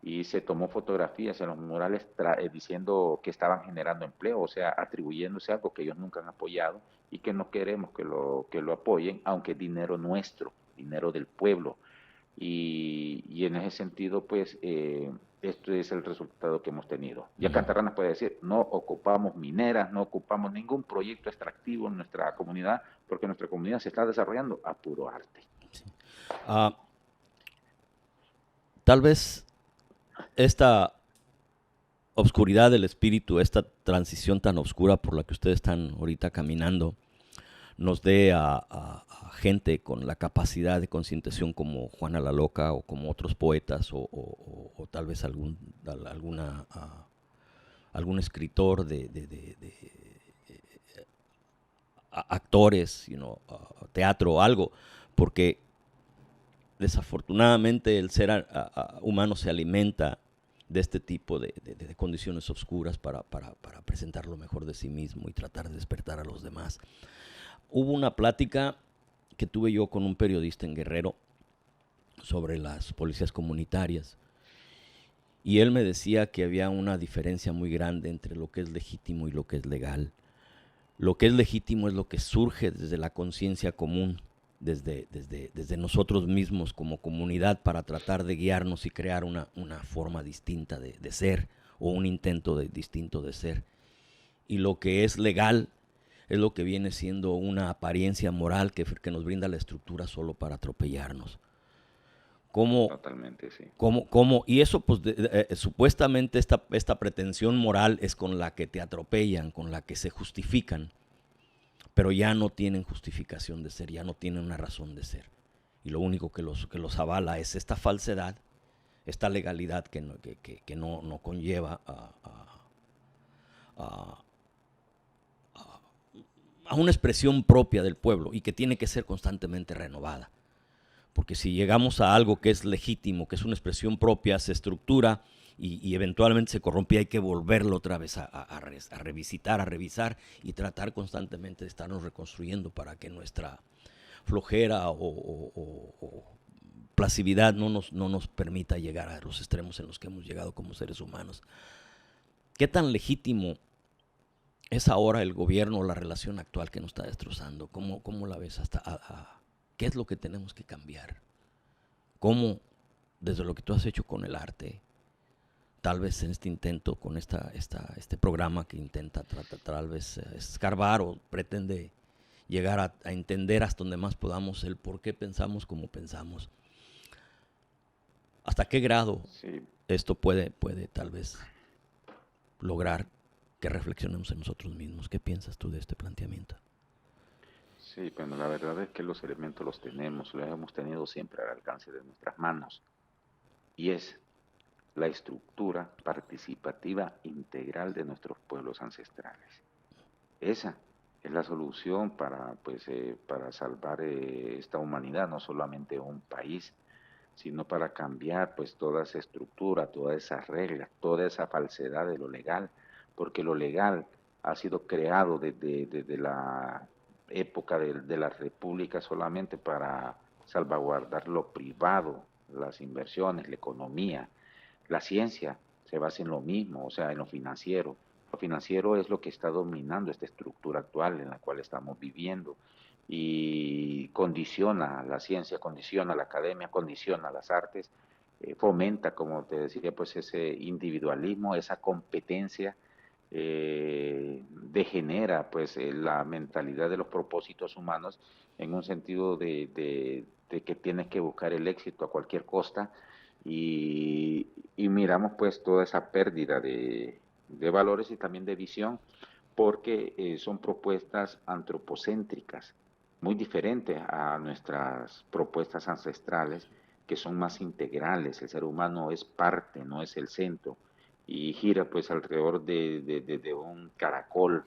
y se tomó fotografías en los murales diciendo que estaban generando empleo, o sea, atribuyéndose algo que ellos nunca han apoyado y que no queremos que lo apoyen, aunque es dinero nuestro, dinero del pueblo. Y en ese sentido, pues, esto es el resultado que hemos tenido. Ya Ujú. Cantarranas puede decir, no ocupamos mineras, no ocupamos ningún proyecto extractivo en nuestra comunidad, porque nuestra comunidad se está desarrollando a puro arte. Ah, tal vez esta obscuridad del espíritu, esta transición tan oscura por la que ustedes están ahorita caminando, nos dé a gente con la capacidad de concientización como Juana la Loca o como otros poetas o tal vez algún escritor actores, teatro o algo, porque desafortunadamente el ser humano se alimenta de este tipo de condiciones oscuras para presentar lo mejor de sí mismo y tratar de despertar a los demás. Hubo una plática que tuve yo con un periodista en Guerrero sobre las policías comunitarias y él me decía que había una diferencia muy grande entre lo que es legítimo y lo que es legal. Lo que es legítimo es lo que surge desde la conciencia común, desde nosotros mismos como comunidad para tratar de guiarnos y crear una forma distinta de ser o un intento distinto de ser. Y lo que es legal es lo que viene siendo una apariencia moral que nos brinda la estructura solo para atropellarnos. ¿Cómo, Totalmente, sí. y eso, pues, supuestamente esta pretensión moral es con la que te atropellan, con la que se justifican, pero ya no tienen justificación de ser, ya no tienen una razón de ser. Y lo único que los avala es esta falsedad, esta legalidad que no conlleva a, a una expresión propia del pueblo y que tiene que ser constantemente renovada. Porque si llegamos a algo que es legítimo, que es una expresión propia, se estructura y eventualmente se corrompe, hay que volverlo otra vez a revisitar, a revisar y tratar constantemente de estarnos reconstruyendo para que nuestra flojera o placividad no nos permita llegar a los extremos en los que hemos llegado como seres humanos. ¿Qué tan legítimo es ahora el gobierno o la relación actual que nos está destrozando? ¿Cómo la ves? ¿Qué es lo que tenemos que cambiar? ¿Cómo, desde lo que tú has hecho con el arte, tal vez en este intento, con este programa que intenta tal vez escarbar o pretende llegar a entender hasta donde más podamos el por qué pensamos como pensamos? ¿Hasta qué grado Sí, esto puede tal vez lograr que reflexionemos en nosotros mismos? ¿Qué piensas tú de este planteamiento? sí, bueno, la verdad es que los elementos los tenemos, los hemos tenido siempre al alcance de nuestras manos. Y es la estructura participativa integral de nuestros pueblos ancestrales. Esa es la solución para salvar esta humanidad, no solamente un país, sino para cambiar pues toda esa estructura, todas esas reglas, toda esa falsedad de lo legal, porque lo legal ha sido creado desde la época de la República solamente para salvaguardar lo privado, las inversiones, la economía. La ciencia se basa en lo mismo, o sea, en lo financiero. Lo financiero es lo que está dominando esta estructura actual en la cual estamos viviendo y condiciona la ciencia, condiciona la academia, condiciona las artes, fomenta, como te decía, pues ese individualismo, esa competencia, degenera pues la mentalidad de los propósitos humanos en un sentido de que tienes que buscar el éxito a cualquier costa y miramos pues toda esa pérdida de valores y también de visión porque son propuestas antropocéntricas, muy diferentes a nuestras propuestas ancestrales, que son más integrales. El ser humano es parte, no es el centro, y gira pues alrededor de un caracol,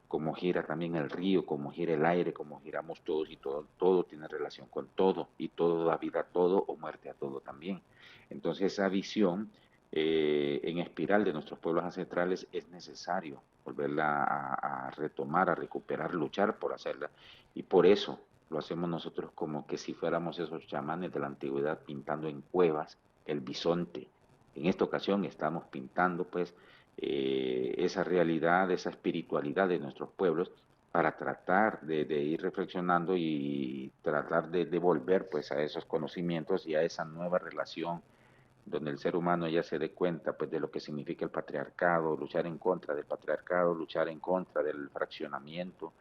como gira también el río, como gira el aire, como giramos todos y todo, todo tiene relación con todo, y todo da vida a todo o muerte a todo también. Entonces esa visión en espiral de nuestros pueblos ancestrales es necesario volverla a retomar, a recuperar, luchar por hacerla. Y por eso lo hacemos nosotros como que si fuéramos esos chamanes de la antigüedad pintando en cuevas el bisonte. En esta ocasión estamos pintando pues esa realidad, esa espiritualidad de nuestros pueblos para tratar de ir reflexionando y tratar de volver pues a esos conocimientos y a esa nueva relación donde el ser humano ya se dé cuenta pues de lo que significa el patriarcado, luchar en contra del patriarcado, luchar en contra del fraccionamiento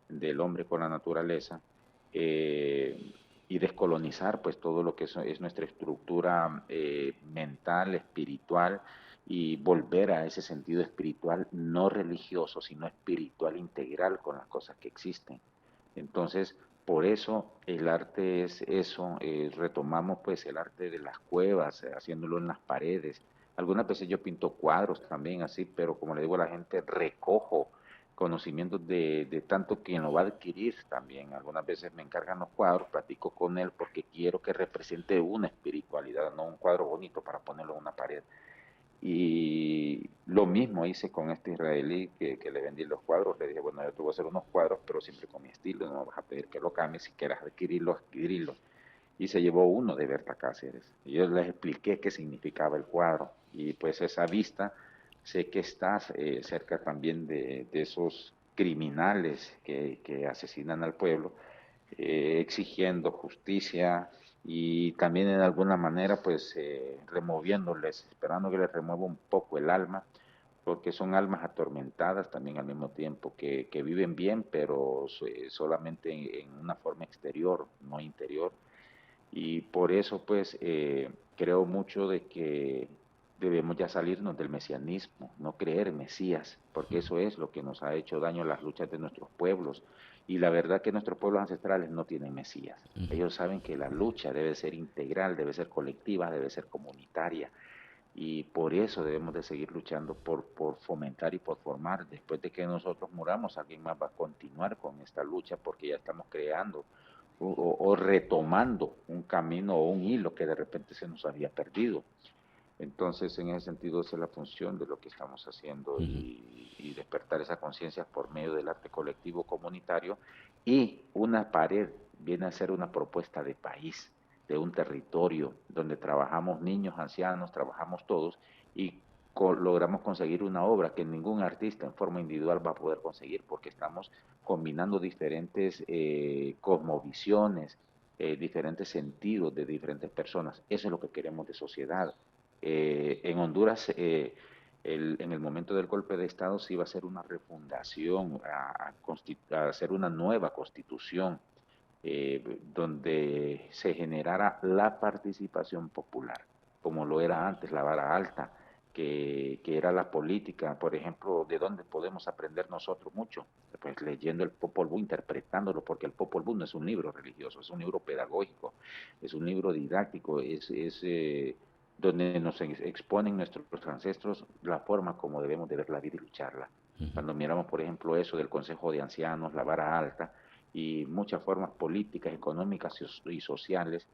del hombre con la naturaleza, y descolonizar pues todo lo que es nuestra estructura mental, espiritual, y volver a ese sentido espiritual no religioso, sino espiritual integral con las cosas que existen. Entonces, por eso el arte es eso, retomamos pues el arte de las cuevas, haciéndolo en las paredes. Algunas veces yo pinto cuadros también así, pero como le digo a la gente, recojo conocimientos de tanto quien lo va a adquirir también. Algunas veces me encargan los cuadros, platico con él porque quiero que represente una espiritualidad, no un cuadro bonito para ponerlo en una pared. Y lo mismo hice con este israelí que le vendí los cuadros. Le dije, bueno, yo te voy a hacer unos cuadros, pero siempre con mi estilo, no me vas a pedir que lo cambies. Si quieres adquirirlo, adquirirlo. Y se llevó uno de Berta Cáceres. Y yo les expliqué qué significaba el cuadro. Y pues esa vista, sé que estás cerca también de esos criminales que asesinan al pueblo, exigiendo justicia y también en alguna manera pues removiéndoles, esperando que les remueva un poco el alma, porque son almas atormentadas también al mismo tiempo, que viven bien, pero solamente en una forma exterior, no interior. Y por eso pues creo mucho de que debemos ya salirnos del mesianismo, no creer en Mesías, porque eso es lo que nos ha hecho daño a las luchas de nuestros pueblos. Y la verdad que nuestros pueblos ancestrales no tienen Mesías. Ellos saben que la lucha debe ser integral, debe ser colectiva, debe ser comunitaria. Y por eso debemos de seguir luchando por fomentar y por formar. Después de que nosotros muramos, alguien más va a continuar con esta lucha porque ya estamos creando o retomando un camino o un hilo que de repente se nos había perdido. Entonces, en ese sentido, esa es la función de lo que estamos haciendo y despertar esa conciencia por medio del arte colectivo comunitario. Y una pared viene a ser una propuesta de país, de un territorio donde trabajamos niños, ancianos, trabajamos todos y logramos conseguir una obra que ningún artista en forma individual va a poder conseguir porque estamos combinando diferentes cosmovisiones, diferentes sentidos de diferentes personas. Eso es lo que queremos de sociedad. En Honduras, en el momento del golpe de Estado, se iba a hacer una refundación, a hacer una nueva constitución, donde se generara la participación popular, como lo era antes la vara alta, que era la política. Por ejemplo, ¿de dónde podemos aprender nosotros mucho? Pues leyendo el Popol Vuh, interpretándolo, porque el Popol Vuh no es un libro religioso, es un libro pedagógico, es un libro didáctico, donde nos exponen nuestros ancestros la forma como debemos de ver la vida y lucharla. Cuando miramos, por ejemplo, eso del Consejo de Ancianos, la vara alta, y muchas formas políticas, económicas y sociales,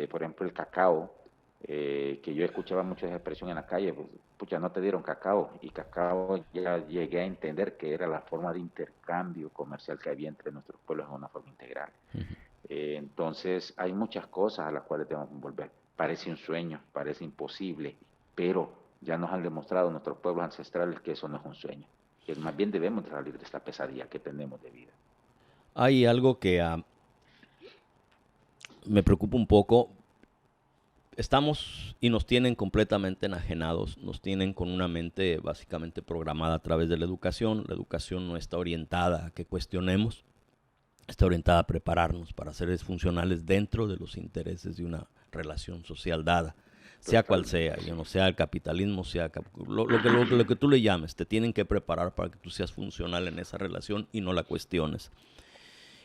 por ejemplo, el cacao, que yo escuchaba mucho esa expresión en la calle, pues, pucha, no te dieron cacao, y cacao ya llegué a entender que era la forma de intercambio comercial que había entre nuestros pueblos en una forma integral. Entonces, hay muchas cosas a las cuales debemos volver. Parece un sueño, parece imposible, pero ya nos han demostrado nuestros pueblos ancestrales que eso no es un sueño, que más bien debemos de salir de esta pesadilla que tenemos de vida. Hay algo que me preocupa un poco. Estamos y nos tienen completamente enajenados, nos tienen con una mente básicamente programada a través de la educación. La educación no está orientada a que cuestionemos, está orientada a prepararnos para ser funcionales dentro de los intereses de una relación social dada, sea cual sea, sea el capitalismo, sea lo que tú le llames, te tienen que preparar para que tú seas funcional en esa relación y no la cuestiones.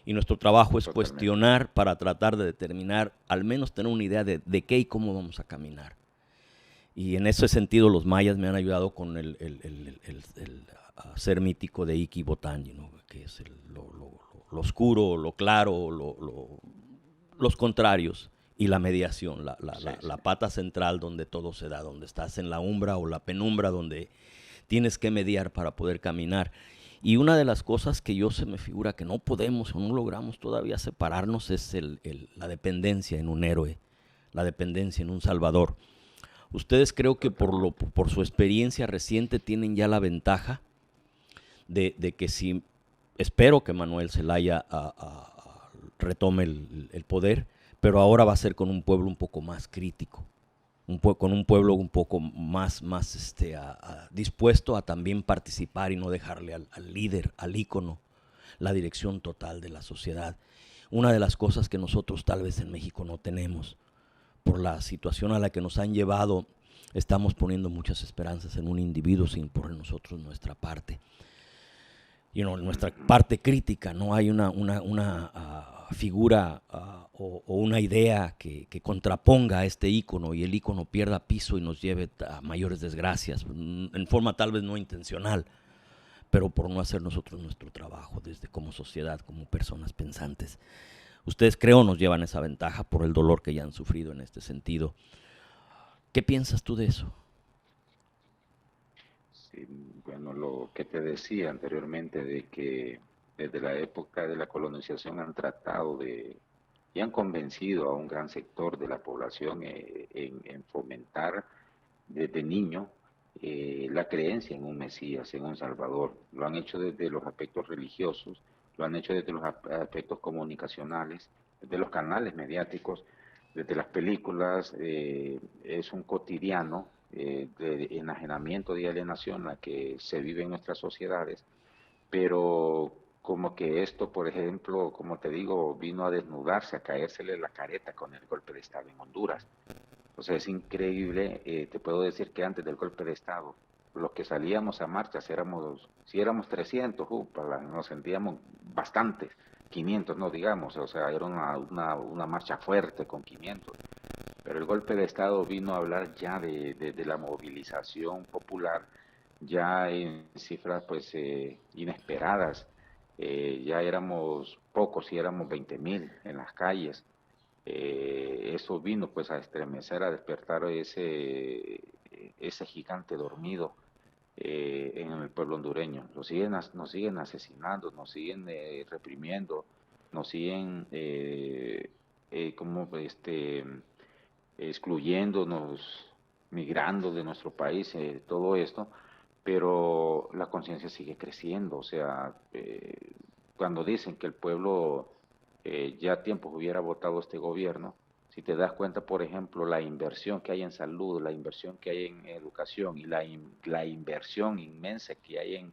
Y nuestro trabajo es cuestionar para tratar de determinar, al menos tener una idea de qué y cómo vamos a caminar. Y en ese sentido los mayas me han ayudado con el ser mítico de Iki Botanyi, ¿no? Que es lo oscuro, lo claro, los contrarios y la mediación, la pata central donde todo se da, donde estás en la umbra o la penumbra, donde tienes que mediar para poder caminar. Y una de las cosas que yo se me figura que no podemos o no logramos todavía separarnos es la dependencia en un héroe, la dependencia en un salvador. Ustedes creo que por su experiencia reciente tienen ya la ventaja de que si, espero que Manuel Zelaya retome el poder, pero ahora va a ser con un pueblo un poco más crítico, con un pueblo un poco más dispuesto a también participar y no dejarle al líder, al ícono, la dirección total de la sociedad. Una de las cosas que nosotros tal vez en México no tenemos, por la situación a la que nos han llevado, estamos poniendo muchas esperanzas en un individuo sin poner nosotros nuestra parte. Nuestra parte crítica, no hay una figura o una idea que contraponga a este ícono y el ícono pierda piso y nos lleve a mayores desgracias, en forma tal vez no intencional, pero por no hacer nosotros nuestro trabajo desde como sociedad, como personas pensantes. Ustedes creo nos llevan esa ventaja por el dolor que ya han sufrido en este sentido. ¿Qué piensas tú de eso? Sí, bueno, lo que te decía anteriormente de que desde la época de la colonización han tratado de y han convencido a un gran sector de la población en fomentar desde niño la creencia en un Mesías, en un Salvador. Lo han hecho desde los aspectos religiosos, lo han hecho desde los aspectos comunicacionales, desde los canales mediáticos, desde las películas. Es un cotidiano de enajenamiento, de alienación la que se vive en nuestras sociedades, pero como que esto, por ejemplo, como te digo, vino a desnudarse, a caérsele la careta con el golpe de Estado en Honduras. O sea, es increíble. Te puedo decir que antes del golpe de Estado, los que salíamos a marchas éramos, si éramos 300, nos sentíamos bastantes, 500 no digamos, o sea, era una marcha fuerte con 500. Pero el golpe de Estado vino a hablar ya de la movilización popular, ya en cifras pues inesperadas. Ya éramos pocos, y éramos 20.000 en las calles. Eso vino pues a estremecer, a despertar ese gigante dormido en el pueblo hondureño. Nos siguen asesinando, nos siguen reprimiendo, nos siguen como excluyéndonos, migrando de nuestro país, todo esto, pero la conciencia sigue creciendo. O sea, cuando dicen que el pueblo ya a tiempo hubiera votado este gobierno, si te das cuenta, por ejemplo, la inversión que hay en salud, la inversión que hay en educación y la inversión inmensa que hay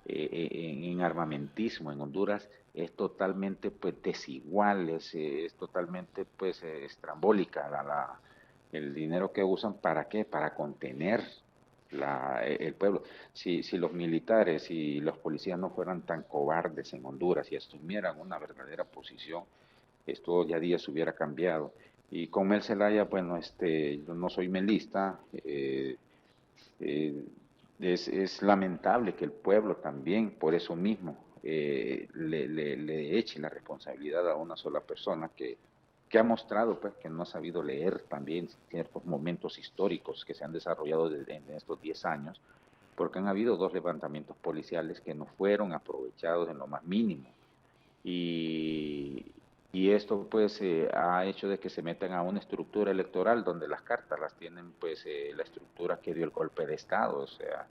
en armamentismo en Honduras es totalmente pues desigual, es totalmente pues estrambólica el dinero que usan. ¿Para qué? Para contener el pueblo. Si los militares y los policías no fueran tan cobardes en Honduras y asumieran una verdadera posición, esto ya días hubiera cambiado. Y con Mel Zelaya, bueno, yo no soy melista, eh, es lamentable que el pueblo también, por eso mismo, le eche la responsabilidad a una sola persona que ha mostrado pues, que no ha sabido leer también ciertos momentos históricos que se han desarrollado en estos 10 años, porque han habido dos levantamientos policiales que no fueron aprovechados en lo más mínimo. Y, y esto pues ha hecho de que se metan a una estructura electoral donde las cartas las tienen pues la estructura que dio el golpe de Estado. O sea,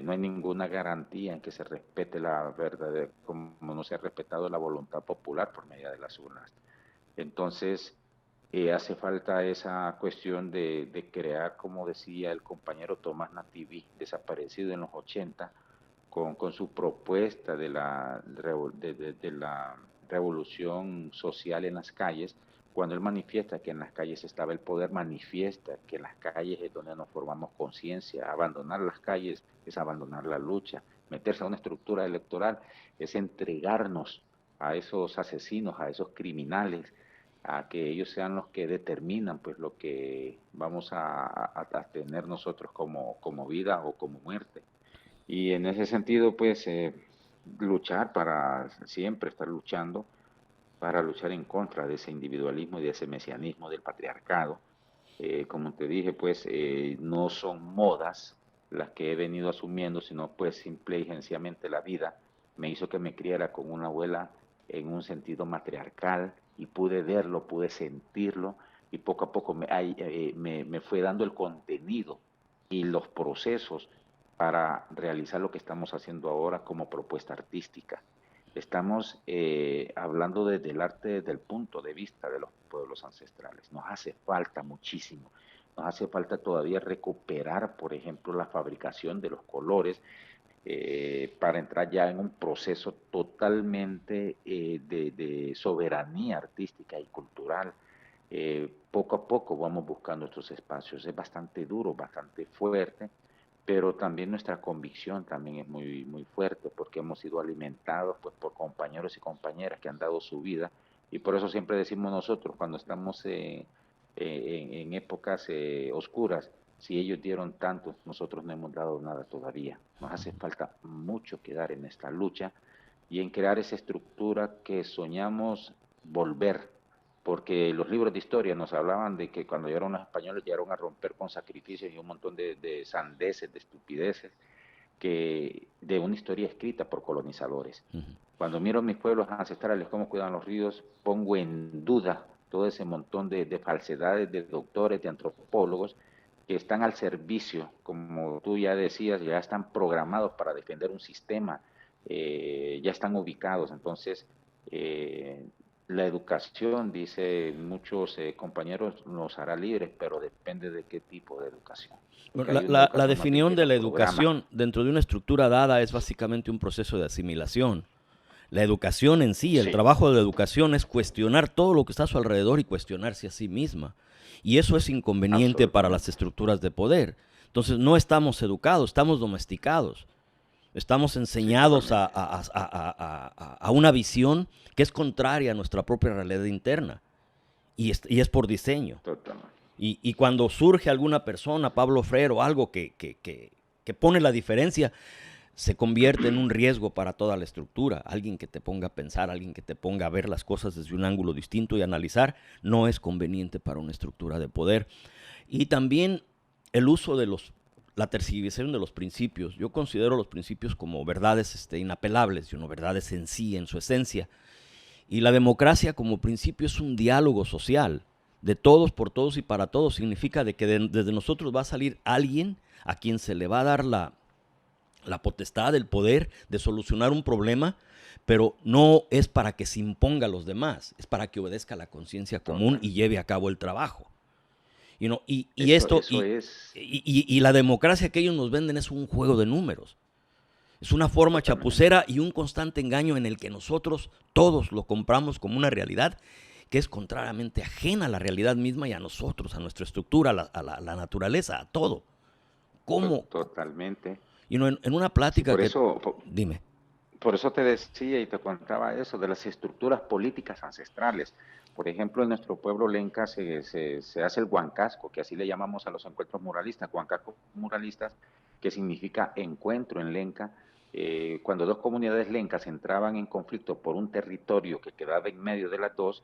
no hay ninguna garantía en que se respete la verdad, como no se ha respetado la voluntad popular por medio de las urnas. Entonces, hace falta esa cuestión de crear, como decía el compañero Tomás Nativi, desaparecido en los 80, con su propuesta de la revolución social en las calles. Cuando él manifiesta que en las calles estaba el poder, manifiesta que en las calles es donde nos formamos conciencia. Abandonar las calles es abandonar la lucha. Meterse a una estructura electoral es entregarnos a esos asesinos, a esos criminales, a que ellos sean los que determinan pues lo que vamos a tener nosotros como vida o como muerte. Y en ese sentido, pues, luchar para siempre estar luchando, para luchar en contra de ese individualismo y de ese mesianismo del patriarcado. Como te dije, pues, no son modas las que he venido asumiendo, sino pues simple y sencillamente la vida. me hizo que me criara con una abuela en un sentido matriarcal y pude verlo, pude sentirlo y poco a poco me fue dando el contenido y los procesos para realizar lo que estamos haciendo ahora como propuesta artística. Estamos hablando desde el arte, desde el punto de vista de los pueblos ancestrales. Nos hace falta muchísimo. Nos hace falta todavía recuperar, por ejemplo, la fabricación de los colores para entrar ya en un proceso totalmente de soberanía artística y cultural. Poco a poco vamos buscando estos espacios. Es bastante duro, bastante fuerte, pero también nuestra convicción también es muy, muy fuerte porque hemos sido alimentados pues, por compañeros y compañeras que han dado su vida y por eso siempre decimos nosotros cuando estamos en épocas oscuras, si ellos dieron tanto, nosotros no hemos dado nada todavía. Nos hace falta mucho que dar en esta lucha y en crear esa estructura que soñamos volver, porque los libros de historia nos hablaban de que cuando llegaron los españoles llegaron a romper con sacrificios y un montón de sandeces, de estupideces, que de una historia escrita por colonizadores. Cuando miro mis pueblos ancestrales, cómo cuidan los ríos, pongo en duda todo ese montón de falsedades de doctores, de antropólogos, que están al servicio, como tú ya decías, ya están programados para defender un sistema, ya están ubicados. Entonces, la educación, dice muchos compañeros, nos hará libres, pero depende de qué tipo de educación. Bueno, Porque hay una la educación más bien definición que de nos la programa. educación dentro de una estructura dada es básicamente un proceso de asimilación. La educación en sí, el Sí, trabajo de la educación es cuestionar todo lo que está a su alrededor y cuestionarse a sí misma. Y eso es inconveniente para las absolutamente. estructuras de poder. Entonces no estamos educados, estamos domesticados. Estamos Sí, enseñados totalmente. a una visión que es contraria a nuestra propia realidad interna. Y es por diseño. Totalmente. Y cuando surge alguna persona, Pablo Freire o algo que pone la diferencia, se convierte en un riesgo para toda la estructura. Alguien que te ponga a pensar, alguien que te ponga a ver las cosas desde un ángulo distinto y analizar, no es conveniente para una estructura de poder. Y también el uso de la tergiversación de los principios. Yo considero los principios como verdades inapelables, verdades en sí, en su esencia. Y la democracia como principio es un diálogo social de todos, por todos y para todos. Significa de que desde nosotros va a salir alguien a quien se le va a dar la potestad, el poder de solucionar un problema, pero no es para que se imponga a los demás, es para que obedezca la conciencia común y Total. lleve a cabo el trabajo. Y Eso, esto, eso es y la democracia que ellos nos venden es un juego de números. Es una forma totalmente. chapucera y un constante engaño en el que nosotros todos lo compramos como una realidad que es contrariamente ajena a la realidad misma y a nosotros, a nuestra estructura, a la naturaleza, a todo. ¿Cómo? Totalmente. En una Sí, plática que... Dime. por eso te decía y te contaba eso de las estructuras políticas ancestrales. Por ejemplo, en nuestro pueblo lenca se hace el huancasco, que así le llamamos a los encuentros muralistas, huancasco muralistas, que significa encuentro en lenca. Cuando dos comunidades lencas entraban en conflicto por un territorio que quedaba en medio de las dos,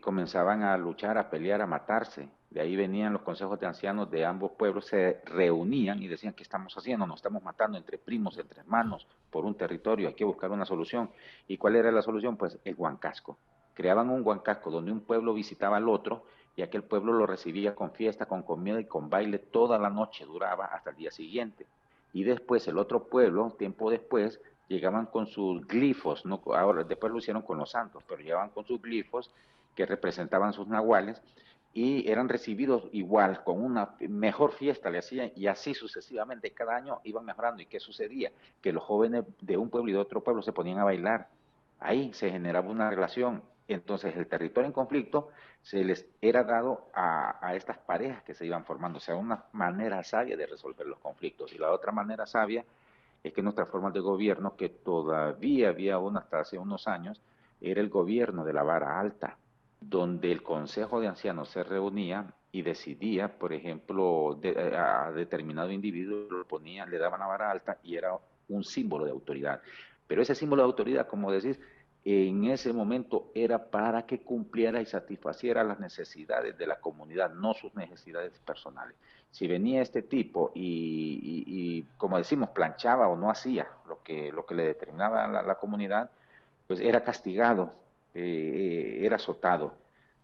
comenzaban a luchar, a pelear, a matarse. De ahí venían los consejos de ancianos de ambos pueblos, se reunían y decían, ¿qué estamos haciendo? Nos estamos matando entre primos, entre hermanos, por un territorio, hay que buscar una solución. ¿Y cuál era la solución? Pues el huancasco. Creaban un huancasco donde un pueblo visitaba al otro y aquel pueblo lo recibía con fiesta, con comida y con baile toda la noche, duraba hasta el día siguiente. Y después el otro pueblo, tiempo después, llegaban con sus glifos, ¿no? Ahora después lo hicieron con los santos, pero llegaban con sus glifos que representaban sus nahuales y eran recibidos igual, con una mejor fiesta le hacían y así sucesivamente, cada año iban mejorando. ¿Y qué sucedía? Que los jóvenes de un pueblo y de otro pueblo se ponían a bailar, ahí se generaba una relación, entonces el territorio en conflicto se les era dado a estas parejas que se iban formando, o sea, una manera sabia de resolver los conflictos. Y la otra manera sabia es que nuestra forma de gobierno, que todavía había una hasta hace unos años, era el gobierno de la vara alta, donde el Consejo de Ancianos se reunía y decidía, por ejemplo, a determinado individuo lo ponía, le daban la vara alta y era un símbolo de autoridad. Pero ese símbolo de autoridad, como decís, en ese momento era para que cumpliera y satisfaciera las necesidades de la comunidad, no sus necesidades personales. Si venía este tipo y como decimos, planchaba o no hacía lo que le determinaba a la comunidad, pues era castigado, era azotado.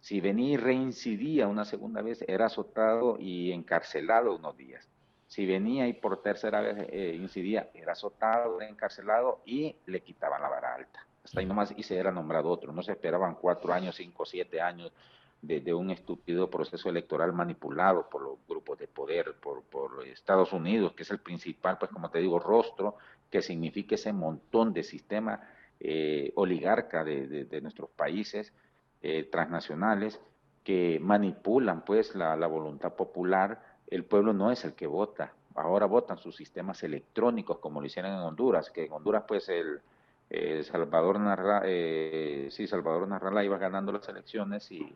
Si venía y reincidía una segunda vez, era azotado y encarcelado unos días. Si venía y por tercera vez incidía, era azotado, era encarcelado y le quitaban la vara alta. Hasta ahí nomás y se era nombrado otro. No se esperaban 4 años, 5, 7 años de un estúpido proceso electoral manipulado por los grupos de poder, por Estados Unidos, que es el principal, pues como te digo, rostro que significa ese montón de sistema oligarca de nuestros países transnacionales que manipulan pues la voluntad popular. El pueblo no es el que vota, ahora votan sus sistemas electrónicos como lo hicieron en Honduras, que en Honduras pues Salvador Salvador Narrala iba ganando las elecciones y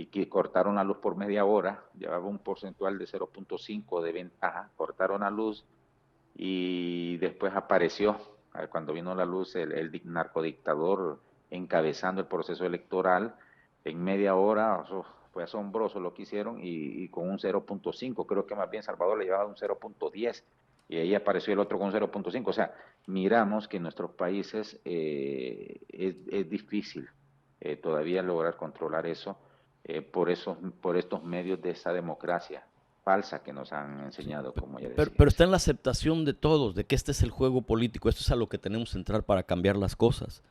que cortaron la luz por media hora, llevaba un porcentual de 0.5 de ventaja, cortaron la luz y después apareció, cuando vino la luz, el narcodictador encabezando el proceso electoral en media hora. Fue asombroso lo que hicieron y con un 0.5, creo que más bien Salvador le llevaba un 0.10 y ahí apareció el otro con 0.5. O sea, miramos que en nuestros países es difícil todavía lograr controlar eso por estos medios de esa democracia falsa que nos han Sí, enseñado, como ya pero decías. está en la aceptación de todos, de que este es el juego político, esto es a lo que tenemos que entrar para cambiar las cosas.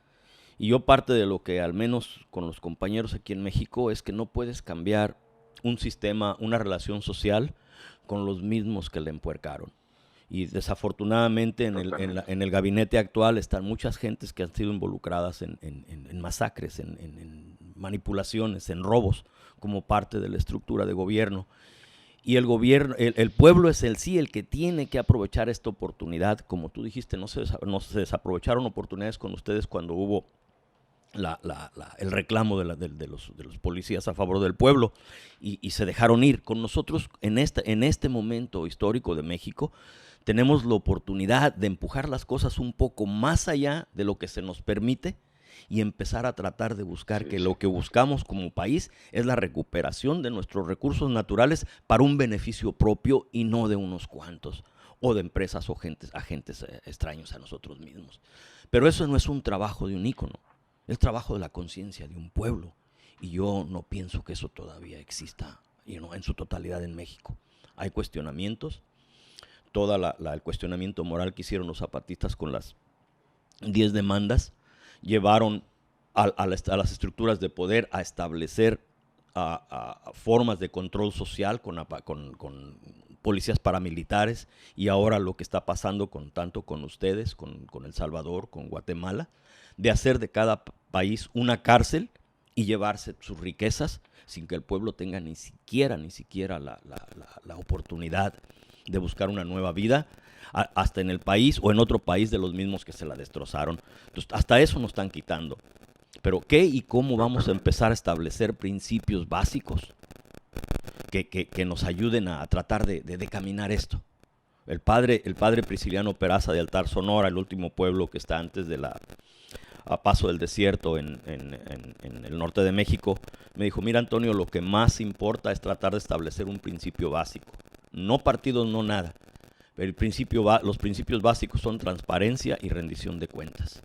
Y yo parte de lo que al menos con los compañeros aquí en México es que no puedes cambiar un sistema, una relación social con los mismos que le empuercaron. Y desafortunadamente Totalmente. en el gabinete actual están muchas gentes que han sido involucradas en masacres, en manipulaciones, en robos, como parte de la estructura de gobierno. Y el gobierno, el pueblo es el sí el que tiene que aprovechar esta oportunidad. Como tú dijiste, no se desaprovecharon oportunidades con ustedes cuando hubo el reclamo de los policías a favor del pueblo y se dejaron ir. Con nosotros en este momento histórico de México tenemos la oportunidad de empujar las cosas un poco más allá de lo que se nos permite y empezar a tratar de buscar Sí, que sí. lo que buscamos como país es la recuperación de nuestros recursos naturales para un beneficio propio y no de unos cuantos o de empresas o agentes extraños a nosotros mismos. Pero eso no es un trabajo de un ícono, es trabajo de la conciencia de un pueblo. Y yo no pienso que eso todavía exista en su totalidad en México. Hay cuestionamientos, el cuestionamiento moral que hicieron los zapatistas con las 10 demandas llevaron a las estructuras de poder a establecer formas de control social con policías paramilitares y ahora lo que está pasando tanto con ustedes, con El Salvador, con Guatemala, de hacer de cada país una cárcel y llevarse sus riquezas sin que el pueblo tenga ni siquiera la oportunidad de buscar una nueva vida, hasta en el país o en otro país de los mismos que se la destrozaron. Entonces, hasta eso nos están quitando. Pero ¿qué y cómo vamos a Totalmente. empezar a establecer principios básicos que nos ayuden a tratar de caminar esto? El padre Prisciliano Peraza de Altar Sonora, el último pueblo que está antes de a paso del desierto en el norte de México, me dijo, mira Antonio, lo que más importa es tratar de establecer un principio básico. No partidos, no nada. Los principios básicos son transparencia y rendición de cuentas.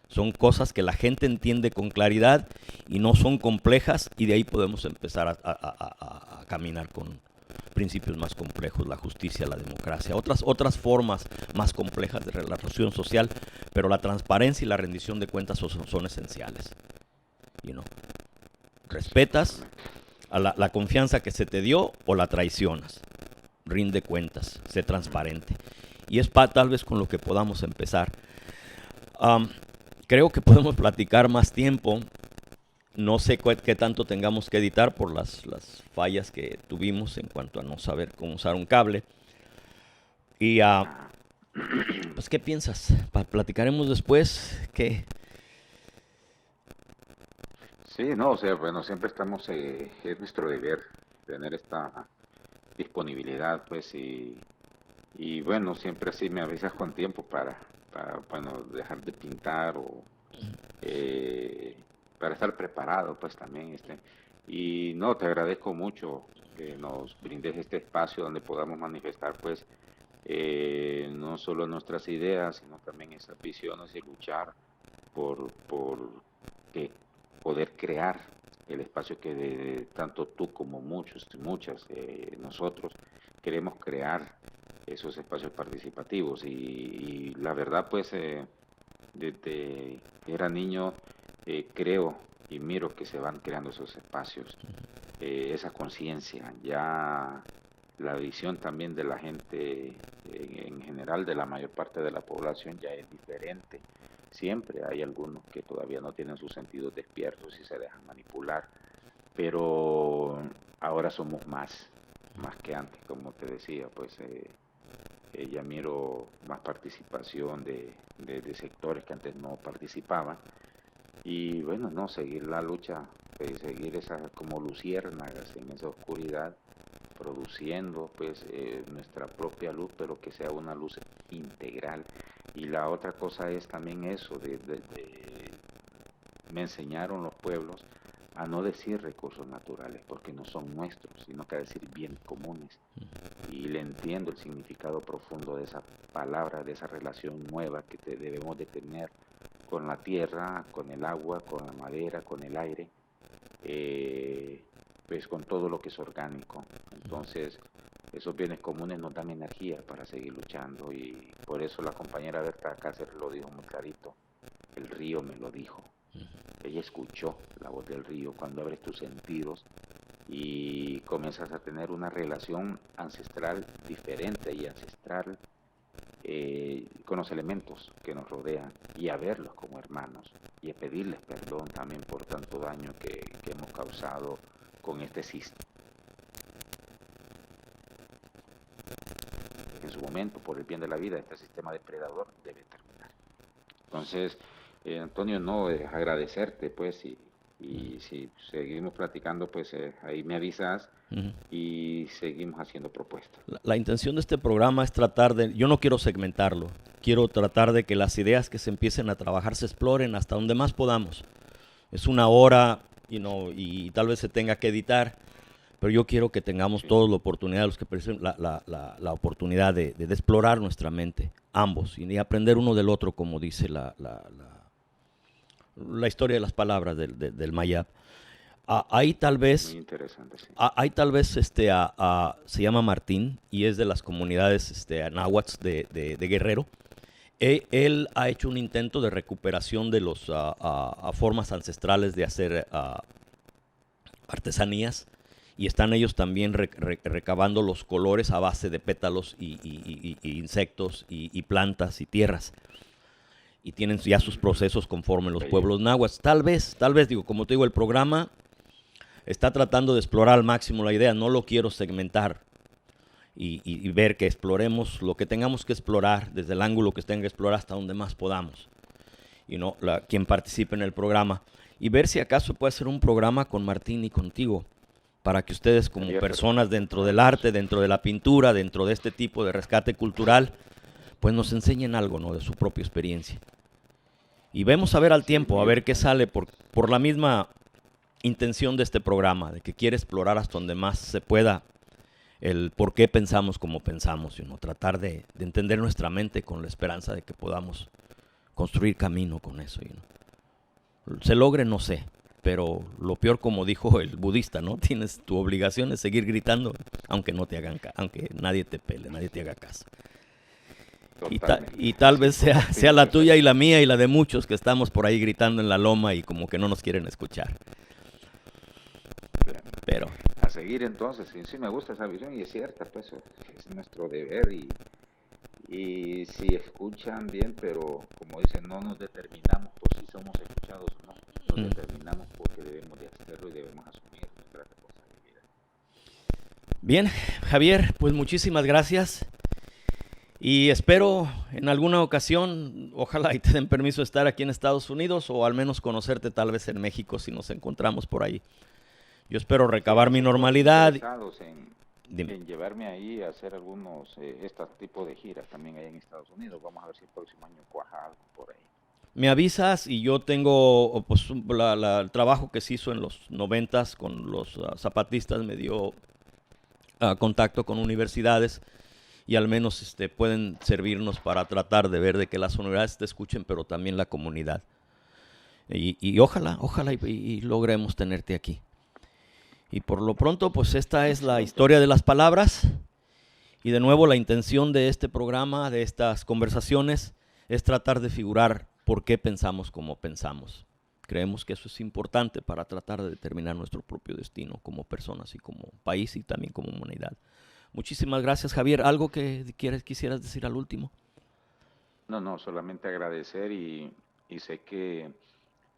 Son cosas que la gente entiende con claridad y no son complejas y de ahí podemos empezar a caminar con principios más complejos, la justicia, la democracia, otras formas más complejas de relación social, pero la transparencia y la rendición de cuentas son esenciales. You know, respetas Exactamente. a la confianza que se te dio o la traicionas. Rinde cuentas, sé transparente. Y es tal vez con lo que podamos empezar. Um, Creo que podemos platicar más tiempo. No sé qué tanto tengamos que editar por las fallas que tuvimos en cuanto a no saber cómo usar un cable. Y Ah, pues, ¿qué piensas? Platicaremos después. ¿Qué? sí, no, o sea, bueno, siempre estamos, es nuestro deber tener esta disponibilidad, pues, y bueno, siempre así me avisas con tiempo para, bueno, dejar de pintar eh, para estar preparado, pues también. Y no, te agradezco mucho que nos brindes este espacio donde podamos manifestar, pues, no solo nuestras ideas, sino también esas visiones y luchar por que poder crear el espacio que tanto tú como muchos y muchas nosotros queremos crear esos espacios participativos y la verdad pues desde que era niño creo y miro que se van creando esos espacios, esa conciencia, ya la visión también de la gente en general, de la mayor parte de la población, ya es diferente. Siempre hay algunos que todavía no tienen sus sentidos despiertos y se dejan manipular, pero ahora somos más que antes, como te decía, pues ya miro más participación de sectores que antes no participaban y bueno, no, seguir la lucha, seguir esas como luciérnagas en esa oscuridad, produciendo pues nuestra propia luz, pero que sea una luz integral. Y la otra cosa es también eso, me enseñaron los pueblos a no decir recursos naturales, porque no son nuestros, sino que a decir bienes comunes. Y le entiendo el significado profundo de esa palabra, de esa relación nueva que debemos de tener con la tierra, con el agua, con la madera, con el aire, pues con todo lo que es orgánico. Entonces, esos bienes comunes nos dan energía para seguir luchando y por eso la compañera Berta Cáceres lo dijo muy clarito, el río me lo dijo. Ella escuchó la voz del río cuando abres tus sentidos y comienzas a tener una relación ancestral diferente y ancestral con los elementos que nos rodean y a verlos como hermanos y a pedirles perdón también por tanto daño que hemos causado con este sistema. En su momento, por el bien de la vida, este sistema depredador debe terminar. Entonces, Antonio, no, agradecerte, pues, y si seguimos platicando, pues ahí me avisas y seguimos haciendo propuestas. La intención de este programa es tratar de, yo no quiero segmentarlo, quiero tratar de que las ideas que se empiecen a trabajar se exploren hasta donde más podamos. Es una hora y tal vez se tenga que editar, pero yo quiero que tengamos Sí. todos la oportunidad, los que la oportunidad de explorar nuestra mente, ambos, y aprender uno del otro, como dice la historia de las palabras del Mayab. Ahí tal Muy vez, interesante, sí. ahí tal vez se llama Martín y es de las comunidades náhuatl de Guerrero. Él ha hecho un intento de recuperación de las formas ancestrales de hacer artesanías y están ellos también recabando los colores a base de pétalos y insectos y plantas y tierras. Y tienen ya sus procesos conforme los pueblos náhuatl. Tal vez, digo, como te digo, el programa está tratando de explorar al máximo la idea. No lo quiero segmentar y ver que exploremos lo que tengamos que explorar desde el ángulo que se tenga que explorar hasta donde más podamos. Y no quien participe en el programa. Y ver si acaso puede ser un programa con Martín y contigo, para que ustedes como personas dentro del arte, dentro de la pintura, dentro de este tipo de rescate cultural, pues nos enseñen algo, ¿no?, de su propia experiencia. Y vemos a ver al tiempo, a ver qué sale por la misma intención de este programa, de que quiere explorar hasta donde más se pueda el por qué pensamos como pensamos, tratar de entender nuestra mente con la esperanza de que podamos construir camino con eso. Se logre, no sé, pero lo peor, como dijo el budista, ¿no? Tienes tu obligación de seguir gritando, aunque no te hagan, aunque nadie te pele, nadie te haga caso. Y tal vez sea la tuya y la mía y la de muchos que estamos por ahí gritando en la loma y como que no nos quieren escuchar. Pero a seguir entonces, sí me gusta esa visión y es cierta, pues es nuestro deber y si escuchan bien, pero como dicen, no nos determinamos por si somos escuchados o no, nos determinamos porque debemos de hacerlo y debemos asumir nuestra responsabilidad. Bien, Javier, pues muchísimas gracias. Y espero en alguna ocasión, ojalá y te den permiso de estar aquí en Estados Unidos o al menos conocerte tal vez en México si nos encontramos por ahí. Yo espero recabar mi normalidad. En llevarme ahí a hacer algunos, este tipo de giras también ahí en Estados Unidos. Vamos a ver si el próximo año cuaja algo por ahí. Me avisas y yo tengo, pues, el trabajo que se hizo en los 90 con los zapatistas me dio contacto con universidades y al menos pueden servirnos para tratar de ver de que las universidades te escuchen, pero también la comunidad. Y ojalá y logremos tenerte aquí. Y por lo pronto, pues esta es la historia de las palabras. Y de nuevo, la intención de este programa, de estas conversaciones, es tratar de figurar por qué pensamos como pensamos. Creemos que eso es importante para tratar de determinar nuestro propio destino como personas y como país y también como humanidad. Muchísimas gracias, Javier. ¿Algo que quisieras decir al último? No, no, solamente agradecer y sé que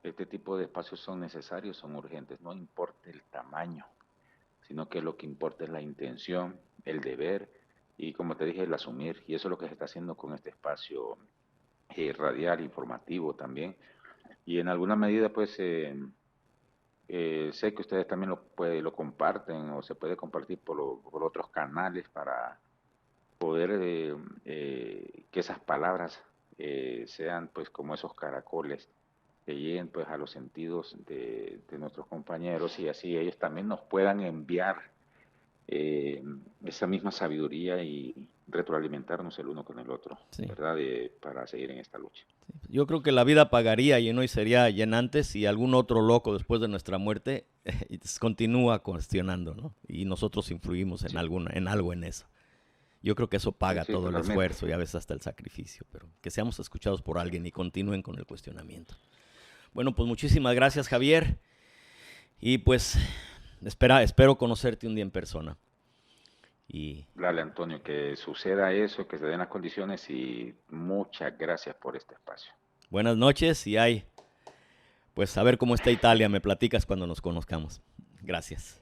este tipo de espacios son necesarios, son urgentes, no importa el tamaño, sino que lo que importa es la intención, el deber y, como te dije, el asumir. Y eso es lo que se está haciendo con este espacio radial, informativo también. Y en alguna medida, pues, sé que ustedes también lo comparten o se puede compartir por otros canales para poder que esas palabras sean pues como esos caracoles que lleguen pues a los sentidos de nuestros compañeros y así ellos también nos puedan enviar esa misma sabiduría y retroalimentarnos el uno con el otro, Sí. ¿verdad? Para seguir en esta lucha. Yo creo que la vida pagaría y no y sería llenante si algún otro loco después de nuestra muerte continúa cuestionando, ¿no? Y nosotros influimos en, Sí, en algo en eso. Yo creo que eso sí, paga sí, todo el totalmente. esfuerzo y a veces hasta el sacrificio, pero que seamos escuchados por alguien y continúen con el cuestionamiento. Bueno, pues muchísimas gracias, Javier. Y pues espero conocerte un día en persona. Y Dale, Antonio, que suceda eso, que se den las condiciones y muchas gracias por este espacio. buenas noches y pues a ver cómo está Italia, me platicas cuando nos conozcamos. Gracias.